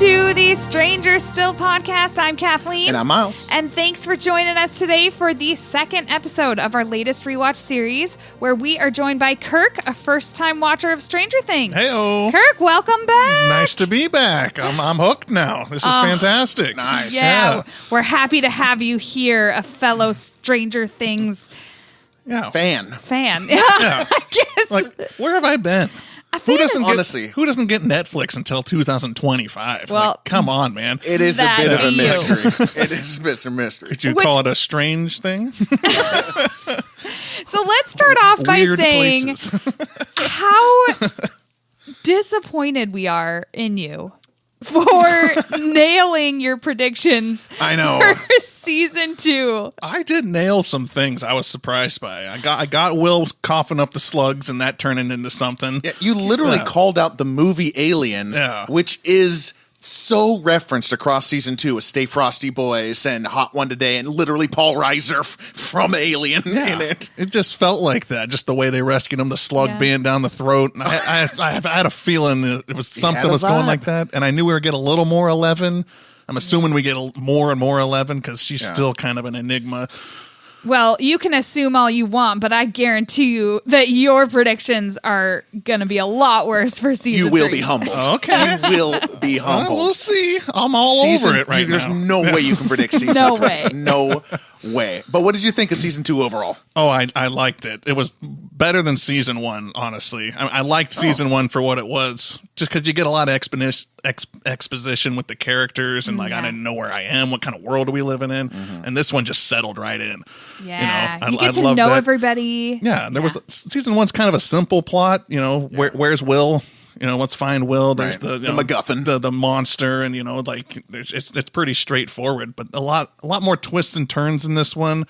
to the Stranger Still podcast. I'm Kathleen. And I'm Miles. And thanks for joining us today for the second episode of our latest rewatch series, where we are joined by Kirk, a first-time watcher of Stranger Things. Hey-o. Kirk, welcome back. Nice to be back. I'm hooked now. This is fantastic. Nice. Yeah, we're happy to have you here, a fellow Stranger Things fan. Yeah. I guess. Like, where have I been? Who doesn't get Netflix until 2025? Well, like, come on, man. It is a bit of a mystery. It is a bit of a mystery. Could you call it a strange thing? So let's start off by saying how disappointed we are in you for nailing your predictions. I know. For season 2. I did nail some things I was surprised by. I got Will coughing up the slugs and that turning into something. Yeah, you literally called out the movie Alien, which is so referenced across season 2 with Stay Frosty Boys and Hot One Today and literally Paul Reiser from Alien in it. It just felt like that, just the way they rescued him, the slug being down the throat. And I had a feeling it was something was going like that. And I knew we were getting a little more 11. I'm assuming we get more and more 11 because she's still kind of an enigma. Well, you can assume all you want, but I guarantee you that your predictions are going to be a lot worse for season 3. You will be humbled. Okay. You will be humbled. We'll see. I'm all over it right There's now. no way you can predict season 3. No way. But what did you think of season 2 overall? Oh, I liked it. It was better than season 1, honestly. I liked season 1 for what it was, just because you get a lot of exposition with the characters and I didn't know where I am, what kind of world are we living in, and this one just settled right in. Yeah, you get to know everybody. Yeah, there was season 1's kind of a simple plot. Where's Will? Let's find Will. There's the MacGuffin, the monster, and it's pretty straightforward, but a lot more twists and turns in this one.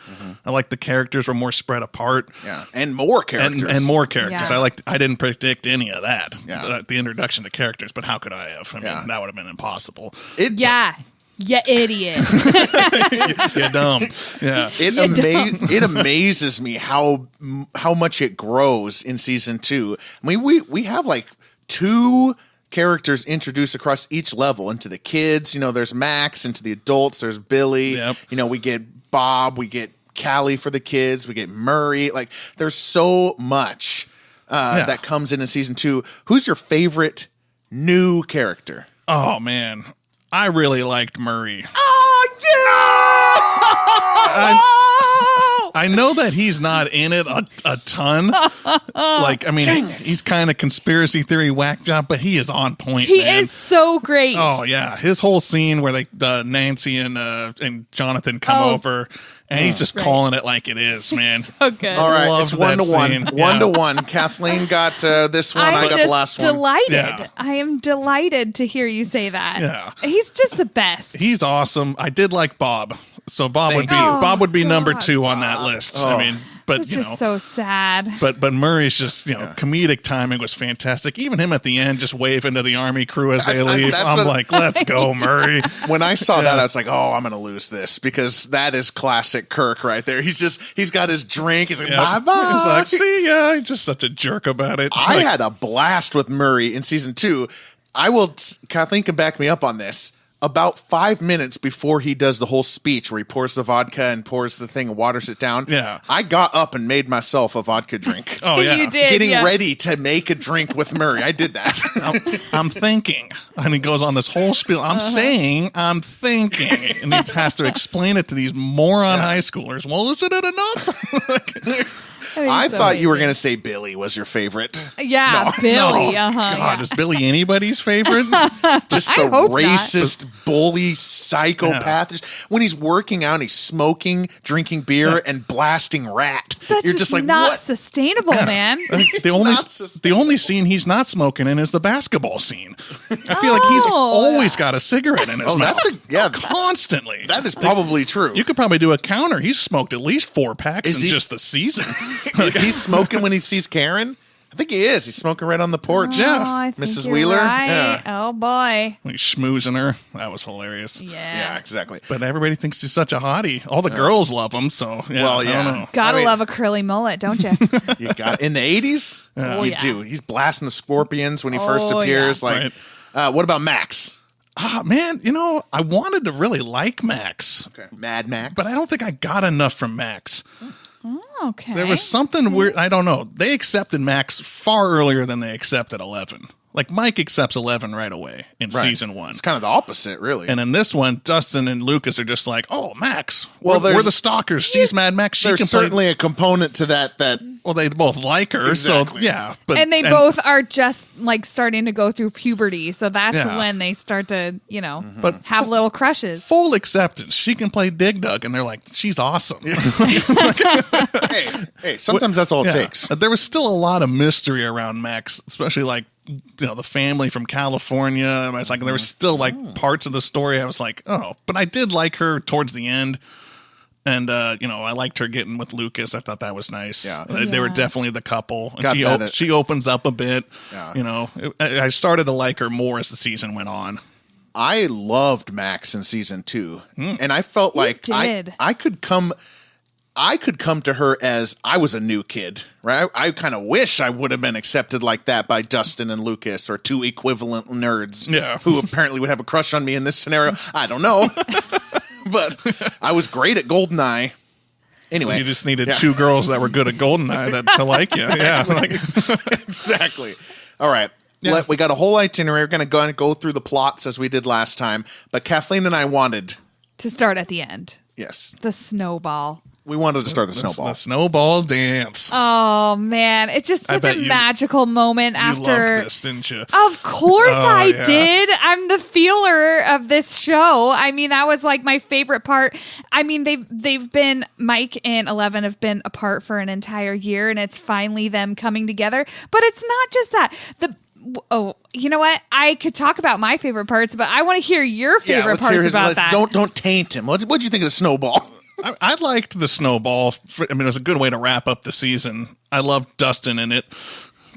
I like the characters were more spread apart. Yeah, and more characters. And more characters. Yeah. I didn't predict any of that. Yeah. The introduction to characters, but how could I have? I mean, that would have been impossible. You idiot. You're dumb. Yeah. It amazes me how much it grows in season 2. I mean, we have like 2 characters introduced across each level into the kids. There's Max, into the adults. There's Billy. Yep. We get Bob. We get Callie for the kids. We get Murray. Like, there's so much that comes in season 2. Who's your favorite new character? Oh, man. I really liked Murray. Oh, yeah! I know that he's not in it a ton. He's kind of conspiracy theory whack job, but he is on point. He is so great. Oh yeah, his whole scene where Nancy and Jonathan come over, and he's just calling it like it is, man. So good. All right, it's 1-1. 1-1. Kathleen got this one. I got the last one. Yeah. I am delighted to hear you say that. Yeah, he's just the best. He's awesome. I did like Bob. So Bob would be number 2 on that list. Oh. I mean, but it's just so sad. But Murray's just comedic timing was fantastic. Even him at the end just waving to the army crew as they leave. I'm like, let's go, Murray. When I saw that, I was like, oh, I'm going to lose this because that is classic Kirk right there. He's got his drink. He's like, bye bye. He's like, see ya. He's just such a jerk about it. I had a blast with Murray in season 2. Kathleen can back me up on this. About 5 minutes before he does the whole speech where he pours the vodka and pours the thing and waters it down, I got up and made myself a vodka drink. Oh, yeah. You did, Getting ready to make a drink with Murray. I did that. I'm thinking. And he goes on this whole spiel. I'm saying, I'm thinking. And he has to explain it to these moron high schoolers. Well, isn't it enough? I thought you were going to say Billy was your favorite. Yeah, No. Billy. No. God, is Billy anybody's favorite? Just the racist, bully, psychopath. When he's working out, he's smoking, drinking beer, and blasting rat. You're just like, not what? sustainable, man. The only scene he's not smoking in is the basketball scene. I feel like he's always got a cigarette in his mouth. Constantly. That is probably true. You could probably do a counter. He's smoked at least 4 packs in just the season. He's smoking when he sees Karen? I think he is. He's smoking right on the porch. I think Mrs. you're Wheeler. Right. Yeah. Oh, boy. He's schmoozing her. That was hilarious. Yeah, exactly. But everybody thinks he's such a hottie. All the girls love him, so I don't know. Gotta love a curly mullet, don't you? You got in the 80s? You do. He's blasting the Scorpions when he first appears. Yeah. What about Max? Man, I wanted to really like Max. Okay. MADMAX. But I don't think I got enough from Max. Oh, okay. There was something weird. I don't know. They accepted Max far earlier than they accepted 11. Like, Mike accepts 11 right away in season 1. It's kind of the opposite, really. And in this one, Dustin and Lucas are just like, oh, Max. Well, we're the stalkers. She's MADMAX. She There's can certainly a component to that. Well, they both like her. Exactly. So, yeah. And they both are just, like, starting to go through puberty. So that's Yeah. when they start to, But have little crushes. full acceptance. She can play Dig Dug. And they're like, she's awesome. hey, sometimes that's all it takes. There was still a lot of mystery around Max, especially like, the family from California. I was like, there was still like parts of the story I was like, oh, but I did like her towards the end. And, I liked her getting with Lucas. I thought that was nice. Yeah. They were definitely the couple. Got And that. she opens up a bit. Yeah. I started to like her more as the season went on. I loved Max in season 2. And I felt like did. I could come to her as I was a new kid, right? I kind of wish I would have been accepted like that by Dustin and Lucas, or two equivalent nerds who apparently would have a crush on me in this scenario. I don't know. But I was great at GoldenEye. Anyway. So you just needed two girls that were good at GoldenEye to like you. Yeah. Exactly. All right. Yeah. We got a whole itinerary. We're going to go through the plots as we did last time. But Kathleen and I wanted To start at the end. Yes. The snowball. We wanted to start the snowball. The snowball dance. Oh, man. It's just such a magical moment after. You loved this, didn't you? Of course I yeah. did. I'm the feeler of this show. I mean, that was like my favorite part. I mean, they've been, Mike and 11 have been apart for an entire year, and it's finally them coming together. But it's not just that. You know what? I could talk about my favorite parts, but I want to hear your favorite parts about that. Don't taint him. What'd you think of the snowball? I liked the snowball. It was a good way to wrap up the season. I loved Dustin in it.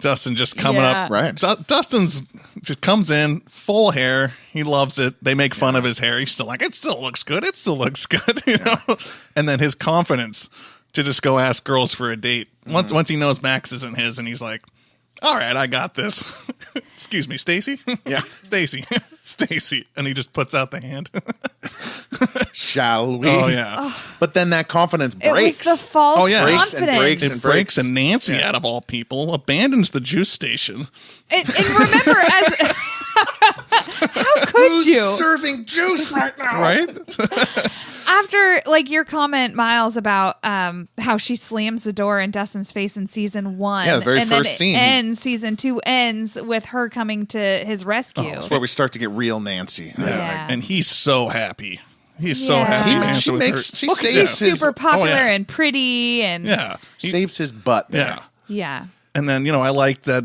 Dustin just coming up. Right. Dustin's just comes in, full hair. He loves it. They make fun of his hair. He's still like, it still looks good. It still looks good. You know? And then his confidence to just go ask girls for a date. Once he knows Max isn't his, and he's like, all right, I got this. Excuse me, Stacy? Yeah. Stacy. Stacy. And he just puts out the hand. Shall we? Oh, yeah. But But then that confidence breaks. It was the false Breaks and confidence. breaks. And Nancy, out of all people, abandons the juice station. And remember, as how could you? Serving juice right now? Right? After, like, your comment, Miles, about how she slams the door in Dustin's face in season 1. Yeah, the very and first then scene. Season 2 ends with her coming to his rescue. That's where we start to get real Nancy. Yeah. And he's so happy. He's so Yeah. happy. He- to dance she with makes- her. she Well, 'cause saves she's his- super popular Oh, yeah. and pretty. And Yeah. Saves his butt there. Yeah. yeah. And then, I liked that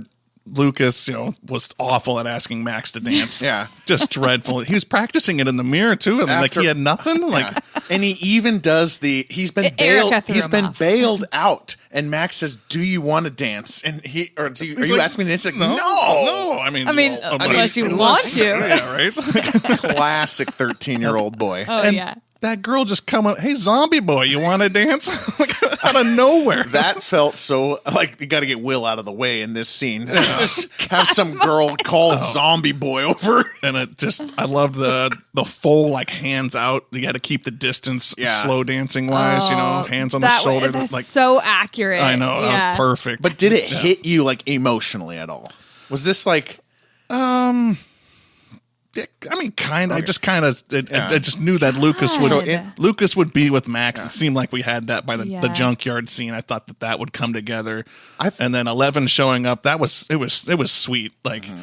Lucas, was awful at asking Max to dance. Yeah. Just dreadful. He was practicing it in the mirror, too. And he had nothing. Like, And he even does he's been bailed. Erica threw He's him been off. bailed out. And Max says, "Do you want to dance?" And are you like, asking me to dance? Like, no. No. I mean, unless you want to. Yeah, right? Classic 13-year-old boy. Oh, And yeah. that girl just come up, hey, zombie boy, you want to dance? Like, out of nowhere. That felt so like you got to get Will out of the way in this scene. Just have some girl called Zombie Boy over. And I love the full, like, hands out. You got to keep the distance, slow dancing wise, hands on the shoulder. That's so accurate. I know, that was perfect. But did it hit you like emotionally at all? Was this like I mean, kind of. I just I just knew that Lucas would be with Max. It seemed like we had that by the junkyard scene. I thought that would come together. And then 11 showing up, it was sweet. Like, it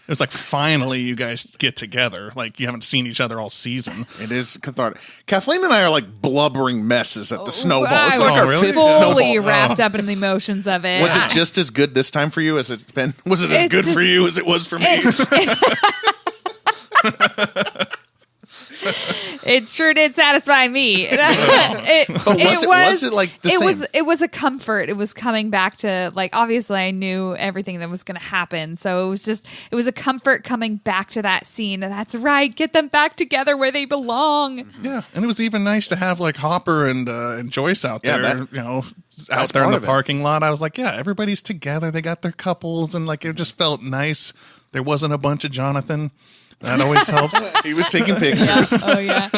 was like, finally you guys get together. Like, you haven't seen each other all season. It is cathartic. Kathleen and I are like blubbering messes at the snowball. It's I like was our really? fifth fully snowball. wrapped up in the emotions of it. Was it just as good this time for you as it's been? Was it as good for you as it was for me? It sure did satisfy me. Was it like the same? It was a comfort. It was coming back to, like, obviously I knew everything that was going to happen. So it was a comfort coming back to that scene. That's right. Get them back together where they belong. Yeah. And it was even nice to have, like, Hopper and Joyce out there, out there in the parking lot. I was like, yeah, everybody's together. They got their couples, and, like, it just felt nice. There wasn't a bunch of Jonathan. That always helps. He was taking pictures. Oh yeah.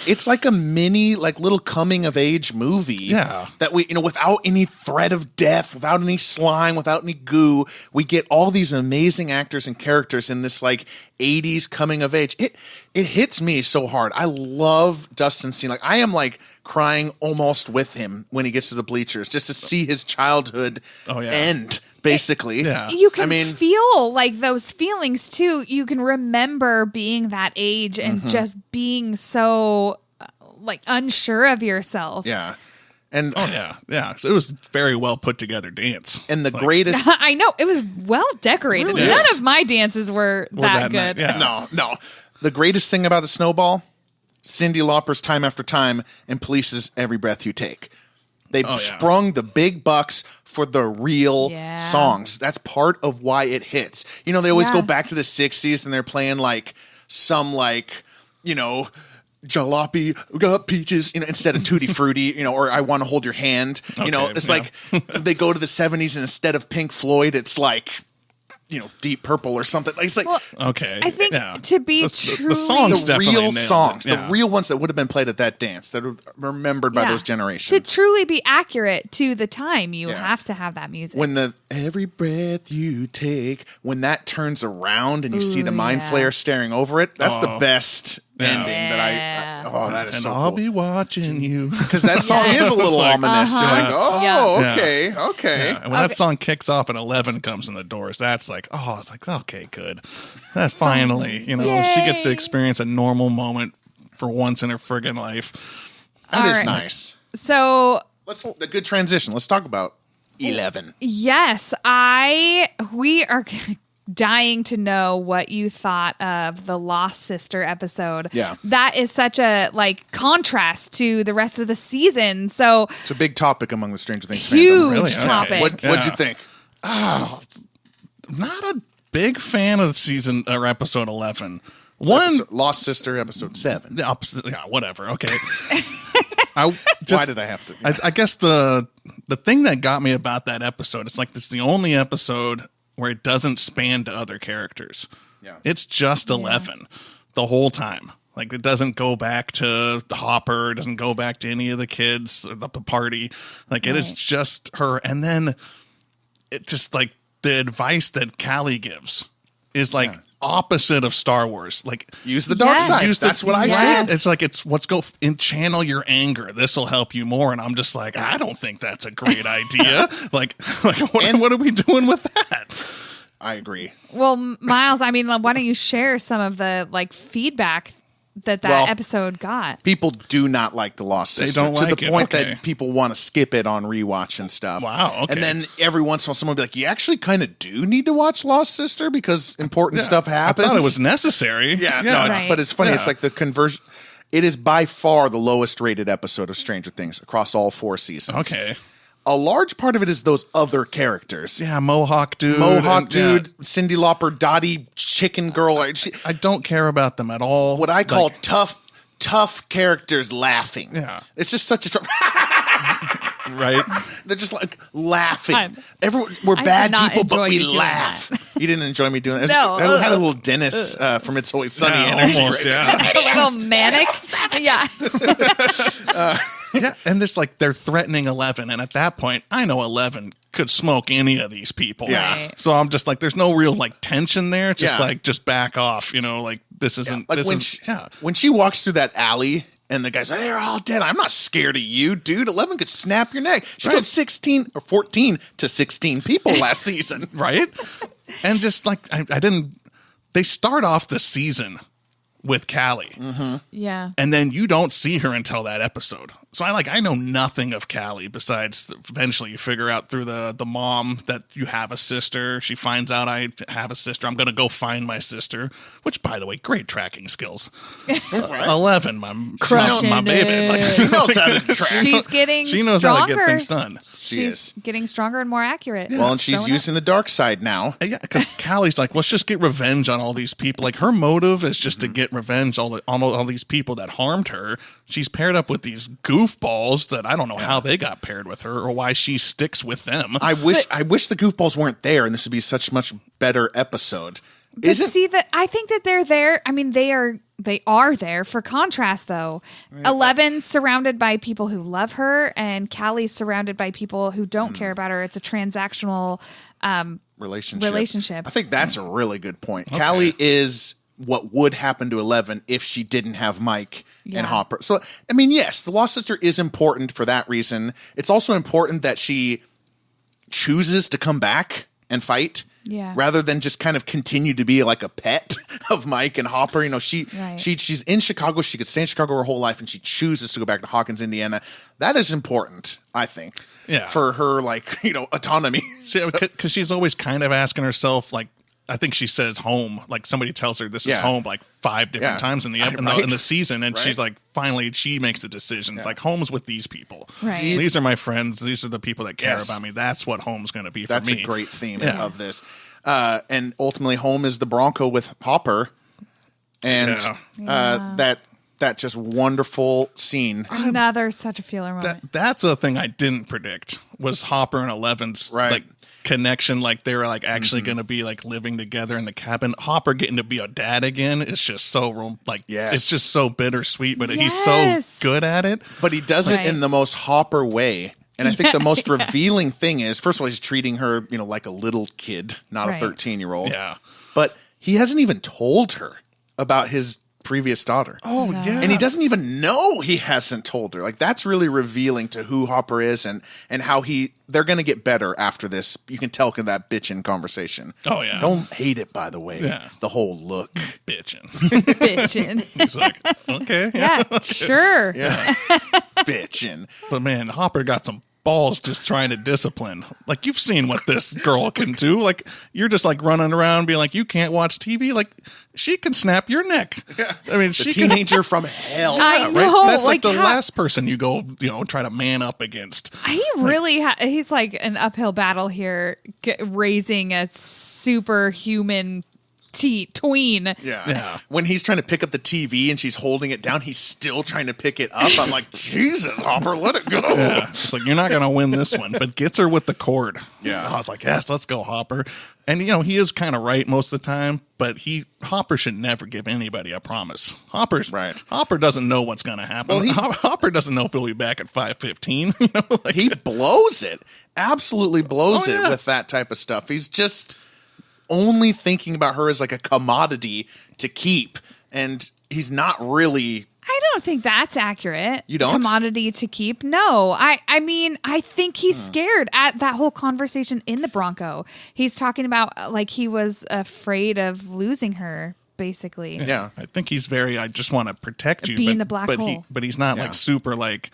It's like a mini, like little coming of age movie. Yeah. That we, without any threat of death, without any slime, without any goo, we get all these amazing actors and characters in this like 80s coming of age. It hits me so hard. I love Dustin's scene. Like I am like crying almost with him when he gets to the bleachers just to see his childhood end. Basically, You can feel like those feelings too. You can remember being that age and just being so like unsure of yourself. Yeah. And So it was very well put together dance. And the greatest, I know it was well decorated. Really? None of my dances were that good. No. The greatest thing about the snowball, Cyndi Lauper's Time After Time and Police's Every Breath You Take. They've sprung the big bucks for the real songs. That's part of why it hits. They always go back to the 60s and they're playing like some like, jalopy, got peaches, instead of Tutti Frutti, or I Want to Hold Your Hand. It's like they go to the 70s and instead of Pink Floyd, it's like, Deep Purple or something. It's like, I think to be truly the songs, the real songs, the real ones that would have been played at that dance that are remembered by those generations. To truly be accurate to the time, you have to have that music. When the Every Breath You Take, when that turns around and you see the Mind Flayer staring over it, that's the best ending that that is and so I'll cool. be watching you. Because that song is a little ominous. You're like, okay. Yeah. And when that song kicks off and 11 comes in the doors, that's like, it's like, okay, good. That finally, she gets to experience a normal moment for once in her friggin' life. That is nice. So A good transition. Let's talk about 11. Yes, we are dying to know what you thought of the Lost Sister episode. Yeah. That is such a contrast to the rest of the season. So It's a big topic among the Stranger Things fandom. huge topic. What'd you think? Not a big fan of season or episode 11. Lost Sister episode 7. The opposite, whatever. Okay. Why did I have to? I guess the thing that got me about that episode, it's like it's the only episode where it doesn't span to other characters. Yeah. It's just 11 the whole time. Like it doesn't go back to Hopper, it doesn't go back to any of the kids or the party. Like it is just her. And then it just like the advice that Callie gives is like opposite of Star Wars. Like use the dark side. That's what I said. It's like let's go and channel your anger. This will help you more. And I'm just like, I don't think that's a great idea. like what are we doing with that? I agree. Well, Miles, why don't you share some of the feedback that episode got? People do not like the Lost Sister don't like the it. point Okay. that people want to skip it on rewatch and stuff. Wow, okay. And then every once in a while, someone will be like, "You actually kind of do need to watch Lost Sister because important stuff happens." I thought it was necessary. But it's funny. Yeah. It's like the conversion. It is by far the lowest rated episode of Stranger Things across all 4 seasons. Okay. A large part of it is those other characters. Yeah, Mohawk dude. Cyndi Lauper, Dottie, chicken girl. I don't care about them at all. What I call tough characters laughing. Yeah. It's just such a right? They're just like laughing. I We're did bad not people, but enjoy we you doing laugh. You didn't enjoy me doing that. No. I had a little Dennis from It's Always Sunny energy. Almost, right? A little manic. Yeah. Yeah, and there's they're threatening 11, and at that point, I know 11 could smoke any of these people. Yeah. Right. So I'm just there's no real tension there. It's just Yeah. just back off. This isn't. Like this when she walks through that alley and the guy's like, they're all dead. I'm not scared of you, dude. 11 could snap your neck. She killed 16 or 14 to 16 people last season. right? And just I didn't. They start off the season with Callie. Mm-hmm. Yeah. And then you don't see her until that episode. So I know nothing of Callie besides eventually you figure out through the mom that you have a sister. She finds out I have a sister. I'm going to go find my sister, which, by the way, great tracking skills. 11, my baby. She knows how to track. She's getting She knows stronger. how to get things done. She's getting stronger and more accurate. Well, and she's using the dark side now. Yeah, because Callie's let's just get revenge on all these people. Her motive is just to get revenge on all these people that harmed her. She's paired up with these goofballs that I don't know how they got paired with her or why she sticks with them. I wish the goofballs weren't there, and this would be such much better episode. But see that I think that they're there. I mean, they are there for contrast, though. Right. 11's surrounded by people who love her, and Callie's surrounded by people who don't care about her. It's a transactional relationship. I think that's a really good point. Okay. Callie is what would happen to 11 if she didn't have Mike and Hopper. So, I mean, yes, the Lost Sister is important for that reason. It's also important that she chooses to come back and fight. Yeah. Rather than just kind of continue to be like a pet of Mike and Hopper. You know, she's in Chicago. She could stay in Chicago her whole life, and she chooses to go back to Hawkins, Indiana. That is important, I think. Yeah. For her, like, you know, autonomy. Because she's always kind of asking herself, like, I think she says home, like somebody tells her this is home like 5 different times in the season. And she's like, finally, she makes a decision. It's like, home's with these people. Right. These are my friends. These are the people that care about me. That's what home's going to be for me. That's a great theme of this. And ultimately, home is the Bronco with Hopper. And that just wonderful scene. Another such a feeler moment. That's the thing I didn't predict was Hopper and 11's like connection, like they were like actually going to be like living together in the cabin. Hopper getting to be a dad again is just so like it's just so bittersweet, but he's so good at it. But he does it in the most Hopper way. And I think the most revealing thing is, first of all, he's treating her, you know, like a little kid, not a 13-year-old. Yeah. But he hasn't even told her about his previous daughter. Oh, yeah. And he doesn't even know he hasn't told her. Like, that's really revealing to who Hopper is and how they're going to get better after this. You can tell in that bitchin' conversation. Oh, yeah. Don't hate it, by the way. Yeah. The whole look. Bitchin'. Bitchin'. He's like, okay. Yeah, sure. Yeah. Bitchin'. But man, Hopper got some balls just trying to discipline. Like, you've seen what this girl can do. Like, you're just like running around being like, you can't watch TV. Like, she can snap your neck. I mean, she teenager from hell. I know. Right? That's like the last person you go, you know, try to man up against. He really he's like an uphill battle here, raising a superhuman tween. Yeah. When he's trying to pick up the TV and she's holding it down, he's still trying to pick it up. I'm like, Jesus, Hopper, let it go. Yeah. It's like, you're not going to win this one, but gets her with the cord. Yeah. So I was like, yes, let's go, Hopper. And, you know, he is kind of right most of the time, but Hopper should never give anybody a promise. Hopper doesn't know what's going to happen. Well, Hopper doesn't know if he'll be back at 5:15. You know, like, he blows it. Absolutely blows it with that type of stuff. He's just only thinking about her as like a commodity to keep, and he's not really. I don't think that's accurate. You don't? Commodity to keep? No. I mean, I think he's scared at that whole conversation in the Bronco. He's talking about like he was afraid of losing her, basically. Yeah. I think he's I just want to protect you. Being the black hole. But he's not like super like,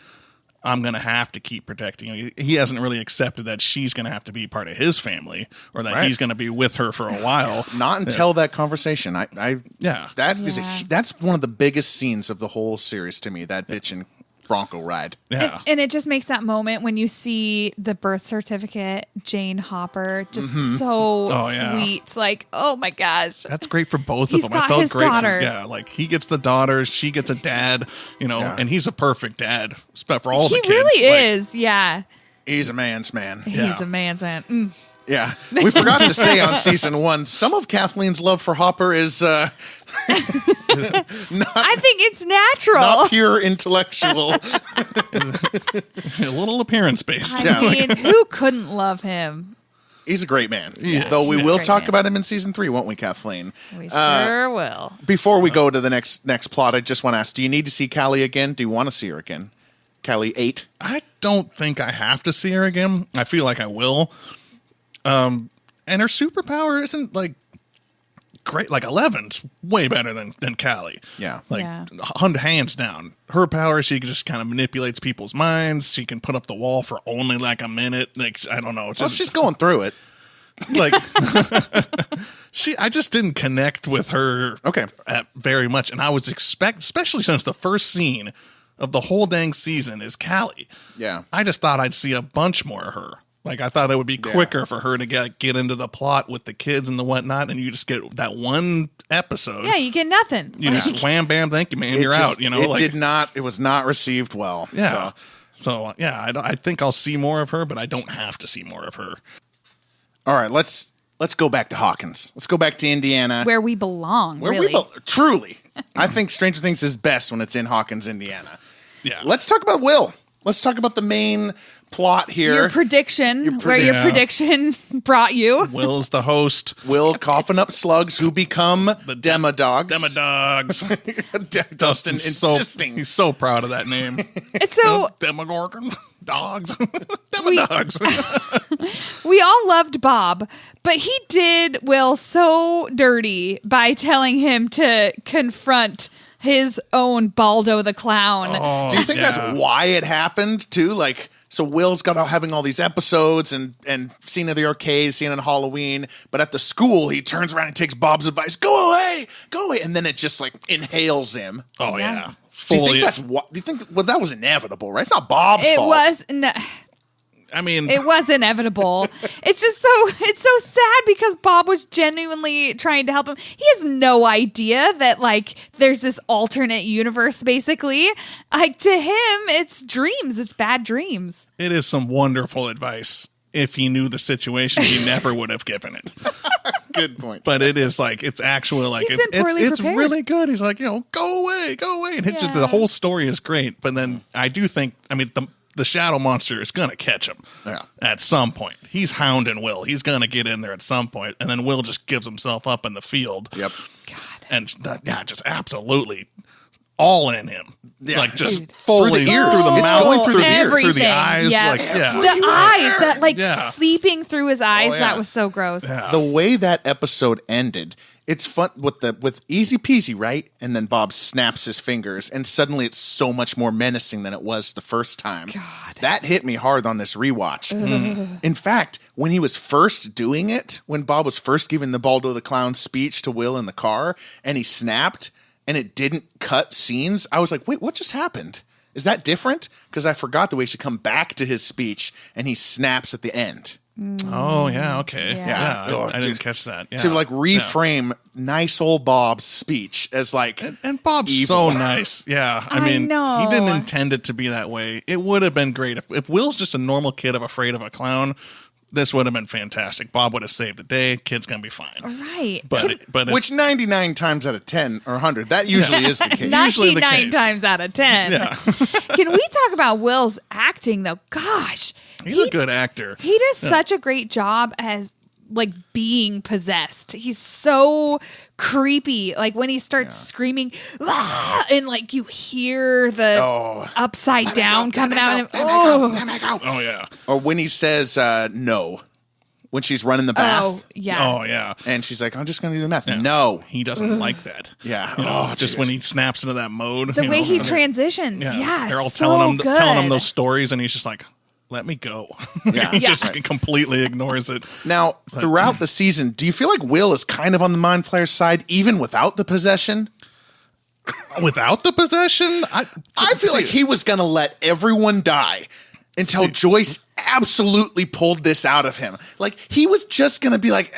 I'm going to have to keep protecting you. He hasn't really accepted that she's going to have to be part of his family or that he's going to be with her for a while. Not until that conversation. That's one of the biggest scenes of the whole series to me, that bitchin' Bronco ride. Yeah. And it just makes that moment when you see the birth certificate, Jane Hopper, just so sweet. Like, oh my gosh. That's great for both of them. I felt great. Like he gets the daughter, she gets a dad, you know, and he's a perfect dad for all the kids. He really is. Yeah. He's a man's man. He's a man's man. Yeah. We forgot to say on season 1, some of Kathleen's love for Hopper is I think it's natural. Not pure intellectual. A little appearance based. I mean, who couldn't love him? He's a great man. Yeah, though we will talk about him in season 3, won't we, Kathleen? We sure will. Before we go to the next plot, I just want to ask, do you need to see Callie again? Do you want to see her again? Callie 8? I don't think I have to see her again. I feel like I will. And her superpower isn't like great. Like 11's way better than Callie. Yeah. Like hands down. Her power, she just kind of manipulates people's minds. She can put up the wall for only like a minute. Like, I don't know. Well, she's going through it. Like I just didn't connect with her very much. And I was especially since the first scene of the whole dang season is Callie. Yeah. I just thought I'd see a bunch more of her. Like, I thought it would be quicker for her to get into the plot with the kids and the whatnot, and you just get that one episode. Yeah, you get nothing. You just wham, bam, thank you, man, you're out. You know, it was not received well. Yeah. So I think I'll see more of her, but I don't have to see more of her. All right, let's let's go back to Hawkins. Let's go back to Indiana. Where we belong, really. Truly. I think Stranger Things is best when it's in Hawkins, Indiana. Yeah. Let's talk about Will. Let's talk about the main plot here. Your prediction, your prediction brought you. Will's the host. Will coughing up slugs who become the Demodogs. Dustin insisting. He's so proud of that name. It's so Demogorgons. Dogs. Demodogs. We all loved Bob, but he did Will so dirty by telling him to confront his own Baldo the Clown. Do you think that's why it happened too? Like, so Will's got having all these episodes and scene of the arcade, scene on Halloween, but at the school he turns around and takes Bob's advice, go away, and then it just like inhales him. Oh yeah. Do you think that's what? Do you think that was inevitable? Right? It's not Bob's fault. It was. No, I mean, it was inevitable. It's just it's so sad because Bob was genuinely trying to help him. He has no idea that like there's this alternate universe basically. Like to him, it's dreams. It's bad dreams. It is some wonderful advice. If he knew the situation, he never would have given it. Good point. But it is like, it's actually like, it's really good. He's like, go away. And it's just, the whole story is great. But then I do think, I mean, the shadow monster is going to catch him at some point. He's hounding Will. He's going to get in there at some point. And then Will just gives himself up in the field. Yep. God. And just absolutely all in him. Yeah. Like just Through fully the ear, through the mouth, going through the ear, through the everything. eyes. Yes. Like, The eyes that like sleeping through his eyes. Oh, yeah. That was so gross. Yeah. The way that episode ended, it's fun with easy peasy, right? And then Bob snaps his fingers, and suddenly it's so much more menacing than it was the first time. God. That hit me hard on this rewatch. In fact, when he was first doing it, when Bob was first giving the Baldo the Clown speech to Will in the car, and he snapped, and it didn't cut scenes, I was like, wait, what just happened? Is that different? Because I forgot the way he should come back to his speech, and he snaps at the end. Oh, yeah, okay. Yeah. I didn't catch that. Yeah. To like reframe nice old Bob's speech as like and Bob's evil. so nice. Yeah. I mean, know. he didn't intend it to be that way. It would have been great. If Will's just a normal kid afraid of a clown, this would have been fantastic. Bob would have saved the day. Kid's going to be fine. Right. But which 99 times out of 10 or 100, that usually is the case. 99 times out of 10. Yeah. Can we talk about Will's acting though? Gosh. He's a good actor. He does such a great job as like being possessed. He's so creepy. Like when he starts screaming, "Ah!" and like you hear the upside down coming out of him. Oh, yeah. Or when he says no, when she's running the bath. Oh, yeah. Oh, yeah. And she's like, I'm just going to do the math. Yeah. No. He doesn't like that. Yeah. Just when he snaps into that mode. The way he transitions. Yeah. They're all so telling him those stories, and he's just like, let me go. Yeah. He just completely ignores it. Now, throughout the season, do you feel like Will is kind of on the Mind Flayer side, even without the possession? Without the possession? I feel like he was going to let everyone die until Joyce absolutely pulled this out of him. Like, he was just going to be like,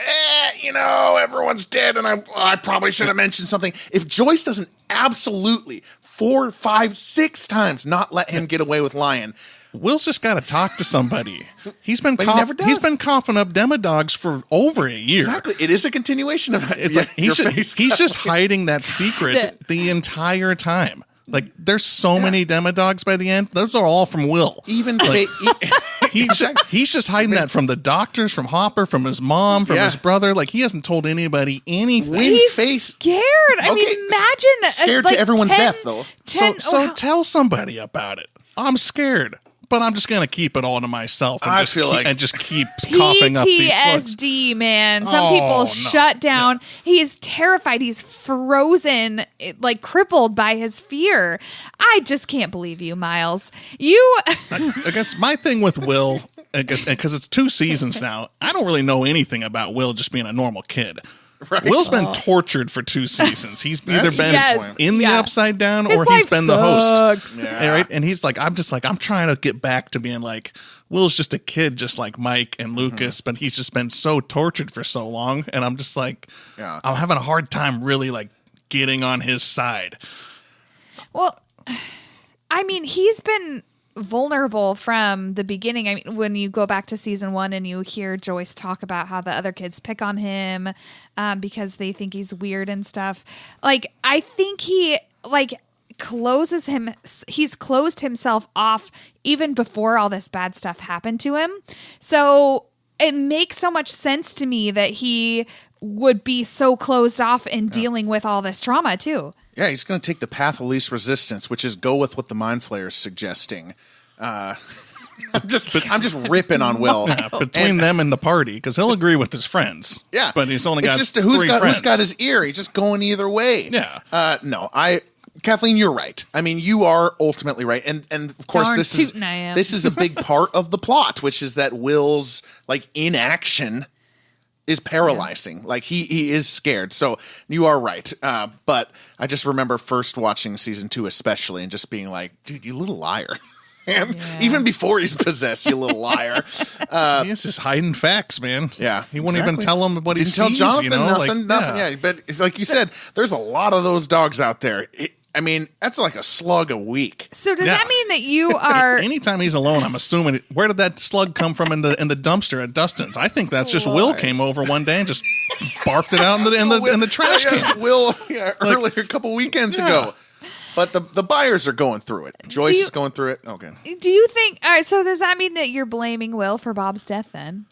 everyone's dead, and I probably should have mentioned something. If Joyce doesn't absolutely 4, 5, 6 times not let him get away with lying, Will's just got to talk to somebody. He's been never does. He's been coughing up Demodogs for over a year. Exactly. It is a continuation of that. It's like he's just hiding that secret the entire time. Like there's so many Demodogs by the end. Those are all from Will. Even he's just hiding that from the doctors, from Hopper, from his mom, from his brother. Like he hasn't told anybody anything. He's scared. I mean, imagine scared to everyone's death though. So tell somebody about it. I'm scared. But I'm just gonna keep it all to myself and just keep coughing up these slugs. PTSD, man. Some people shut down. He is terrified. He's frozen, like crippled by his fear. I just can't believe you, Miles. I guess my thing with Will, because it's 2 seasons now, I don't really know anything about Will just being a normal kid. Right. Will's been tortured for 2 seasons. He's either been in the Upside Down or he's been the host. Yeah. Right? And he's like, I'm trying to get back to being like, Will's just a kid just like Mike and Lucas, but he's just been so tortured for so long. And I'm just like, I'm having a hard time really like getting on his side. Well, I mean, he's been vulnerable from the beginning. I mean, when you go back to season 1 and you hear Joyce talk about how the other kids pick on him because they think he's weird and stuff. Like, I think he he's closed himself off even before all this bad stuff happened to him. So it makes so much sense to me that he would be so closed off in dealing with all this trauma too. Yeah, he's going to take the path of least resistance, which is go with what the Mind Flayer is suggesting. I'm just ripping on Will. Yeah, between them and the party, because he'll agree with his friends. Yeah, but he's only got just who's got his ear. He's just going either way. Yeah. No, Kathleen, you're right. I mean, you are ultimately right, and of course Darn this tootin' is a big part of the plot, which is that Will's inaction is paralyzing. Yeah. Like he is scared. So you are right. But I just remember first watching season 2 especially and just being like, dude, you little liar. And even before he's possessed, you little liar. He's just hiding facts, man. Yeah. He wouldn't even tell him what he sees. Didn't tell Jonathan nothing. Yeah. Yeah. But like you said, there's a lot of those dogs out there. I mean, that's like a slug a week. So does that mean that you are... Anytime he's alone, I'm assuming, where did that slug come from in the dumpster at Dustin's? I think that's just Will came over one day and just barfed it out in the trash can. Will, earlier, a couple weekends ago. But the buyers are going through it. Joyce is going through it. Okay. Do you think... All right, so does that mean that you're blaming Will for Bob's death then?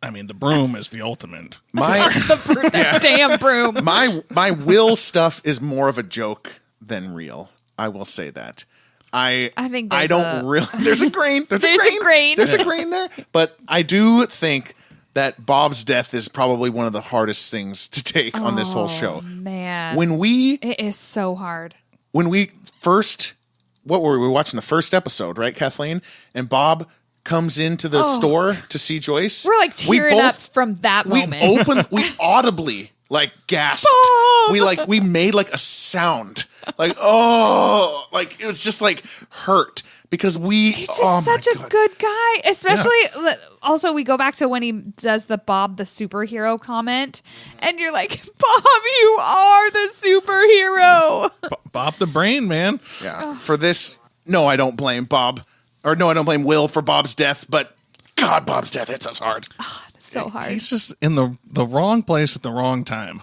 I mean, the broom is the ultimate. Damn broom. My Will stuff is more of a joke than real. I will say that. I think I don't really. There's a grain. There's a grain there. But I do think that Bob's death is probably one of the hardest things to take on this whole show. Man, it is so hard. When we first, what were we watching the first episode, right, Kathleen? And Bob comes into the store to see Joyce. We're like tearing up from that moment. We audibly gasped. We made a sound. It was just hurt because he's just such a good guy. Especially also we go back to when he does the Bob the superhero comment and you're like, Bob, you are the superhero. Bob the brain, man. Yeah. For this, no, I don't blame Bob. Or no, I don't blame Will for Bob's death, but God, Bob's death hits us hard. Oh, it's so hard. He's just in the wrong place at the wrong time.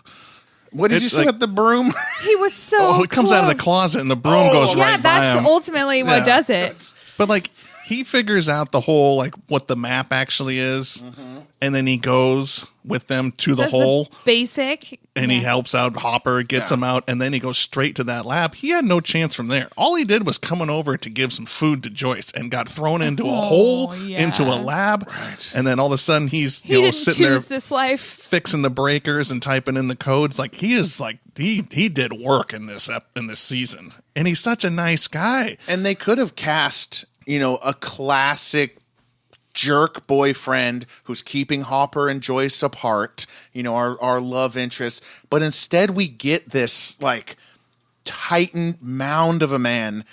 What did you say about the broom? He was so he comes out of the closet and the broom goes right by him. Yeah, that's ultimately what does it. But he figures out the whole what the map actually is, and then he goes with them to the hole. Basic. And he helps out Hopper, gets him out, and then he goes straight to that lab. He had no chance from there. All he did was coming over to give some food to Joyce and got thrown into a hole, into a lab. Right. And then all of a sudden he's sitting there this life. fixing the breakers and typing in the codes. He did work in this season. And he's such a nice guy. And they could have cast, a classic jerk boyfriend who's keeping Hopper and Joyce apart, our love interest. But instead we get this titan mound of a man.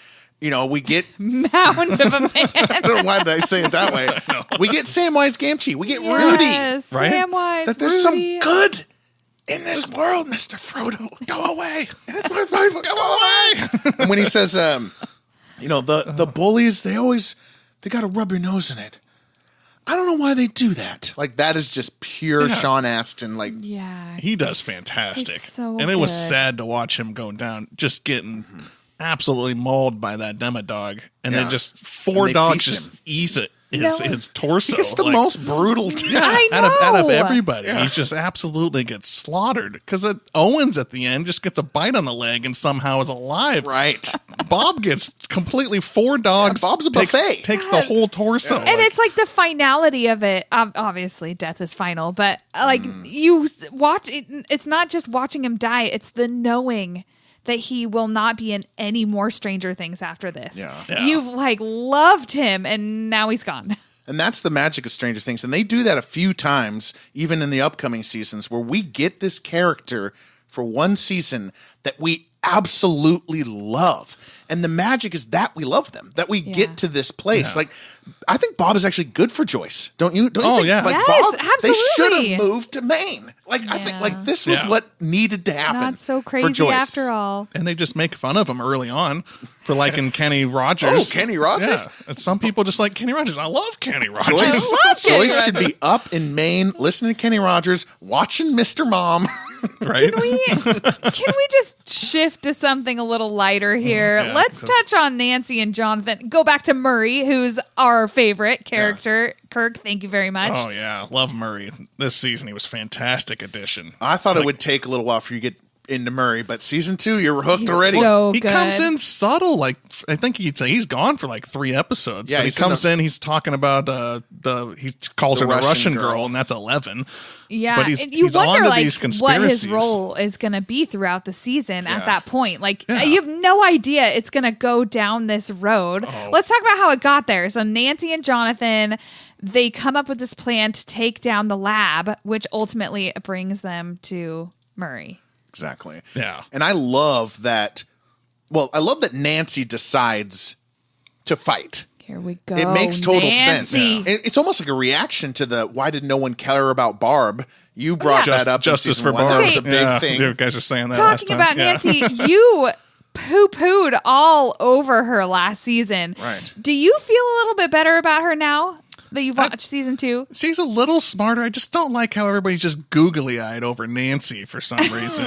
We get mound of a man. I don't know why did I say it that way. We get Samwise Gamgee. We get Rudy. Right? Samwise, that there's some good in this world, Mr. Frodo. Go away. Go away. And when he says, the bullies, they got to rub your nose in it. I don't know why they do that. That is just pure Sean Astin. He does fantastic. So and it was sad to watch him go down, just getting absolutely mauled by that demodog. And then just four dogs just eat it. His torso. He gets the most brutal out of everybody. He just absolutely gets slaughtered because Owens at the end just gets a bite on the leg and somehow is alive. Right. Bob gets completely 4 dogs. Bob's a buffet. Takes the whole torso. And it's the finality of it. Obviously, death is final, but you watch it. It's not just watching him die. It's the knowing that he will not be in any more Stranger Things after this. Yeah. You've loved him and now he's gone. And that's the magic of Stranger Things. And they do that a few times, even in the upcoming seasons, where we get this character for one season that we absolutely love. And the magic is that we love them, that we get to this place. Like, I think Bob is actually good for Joyce. Don't you think? Like, yes, Bob, absolutely. they should have moved to Maine. Like, I think like this was what needed to happen. Not so for crazy Joyce. after all. And they just make fun of him early on for liking Kenny Rogers. Oh, Kenny Rogers. Yeah. And some people just like Kenny Rogers. I love Kenny Rogers. Joyce should be up in Maine listening to Kenny Rogers, watching Mr. Mom. Right? Can we just shift to something a little lighter here? Yeah, Let's touch on Nancy and Jonathan. Go back to Murray, who's our favorite character. Kirk, thank you very much. Oh, yeah. Love Murray. This season, he was fantastic addition. I thought it would take a little while for you to get into Murray, but season 2, you're hooked already. So he good. comes in subtle. Like, I think he'd say he's gone for like 3 episodes. Yeah, but he comes in, he's talking about he calls her the Russian girl, and that's 11. Yeah, but and you he's wonder onto like these what his conspiracies. role is going to be throughout the season at that point. Like you have no idea it's going to go down this road. Let's talk about how it got there. So Nancy and Jonathan, they come up with this plan to take down the lab, which ultimately brings them to Murray. Exactly. Yeah. And I love that. Well, I love that Nancy decides to fight. Here we go. It makes total sense. Nancy. It's almost like a reaction to the why did no one care about Barb? You brought that up. Justice in for season 1. Barb. That was a big thing. You guys are saying that last Talking time. about Nancy, you poo-pooed all over her last season. Right. Do you feel a little bit better about her now that you've watched season 2? She's a little smarter. I just don't like how everybody's just googly-eyed over Nancy for some reason.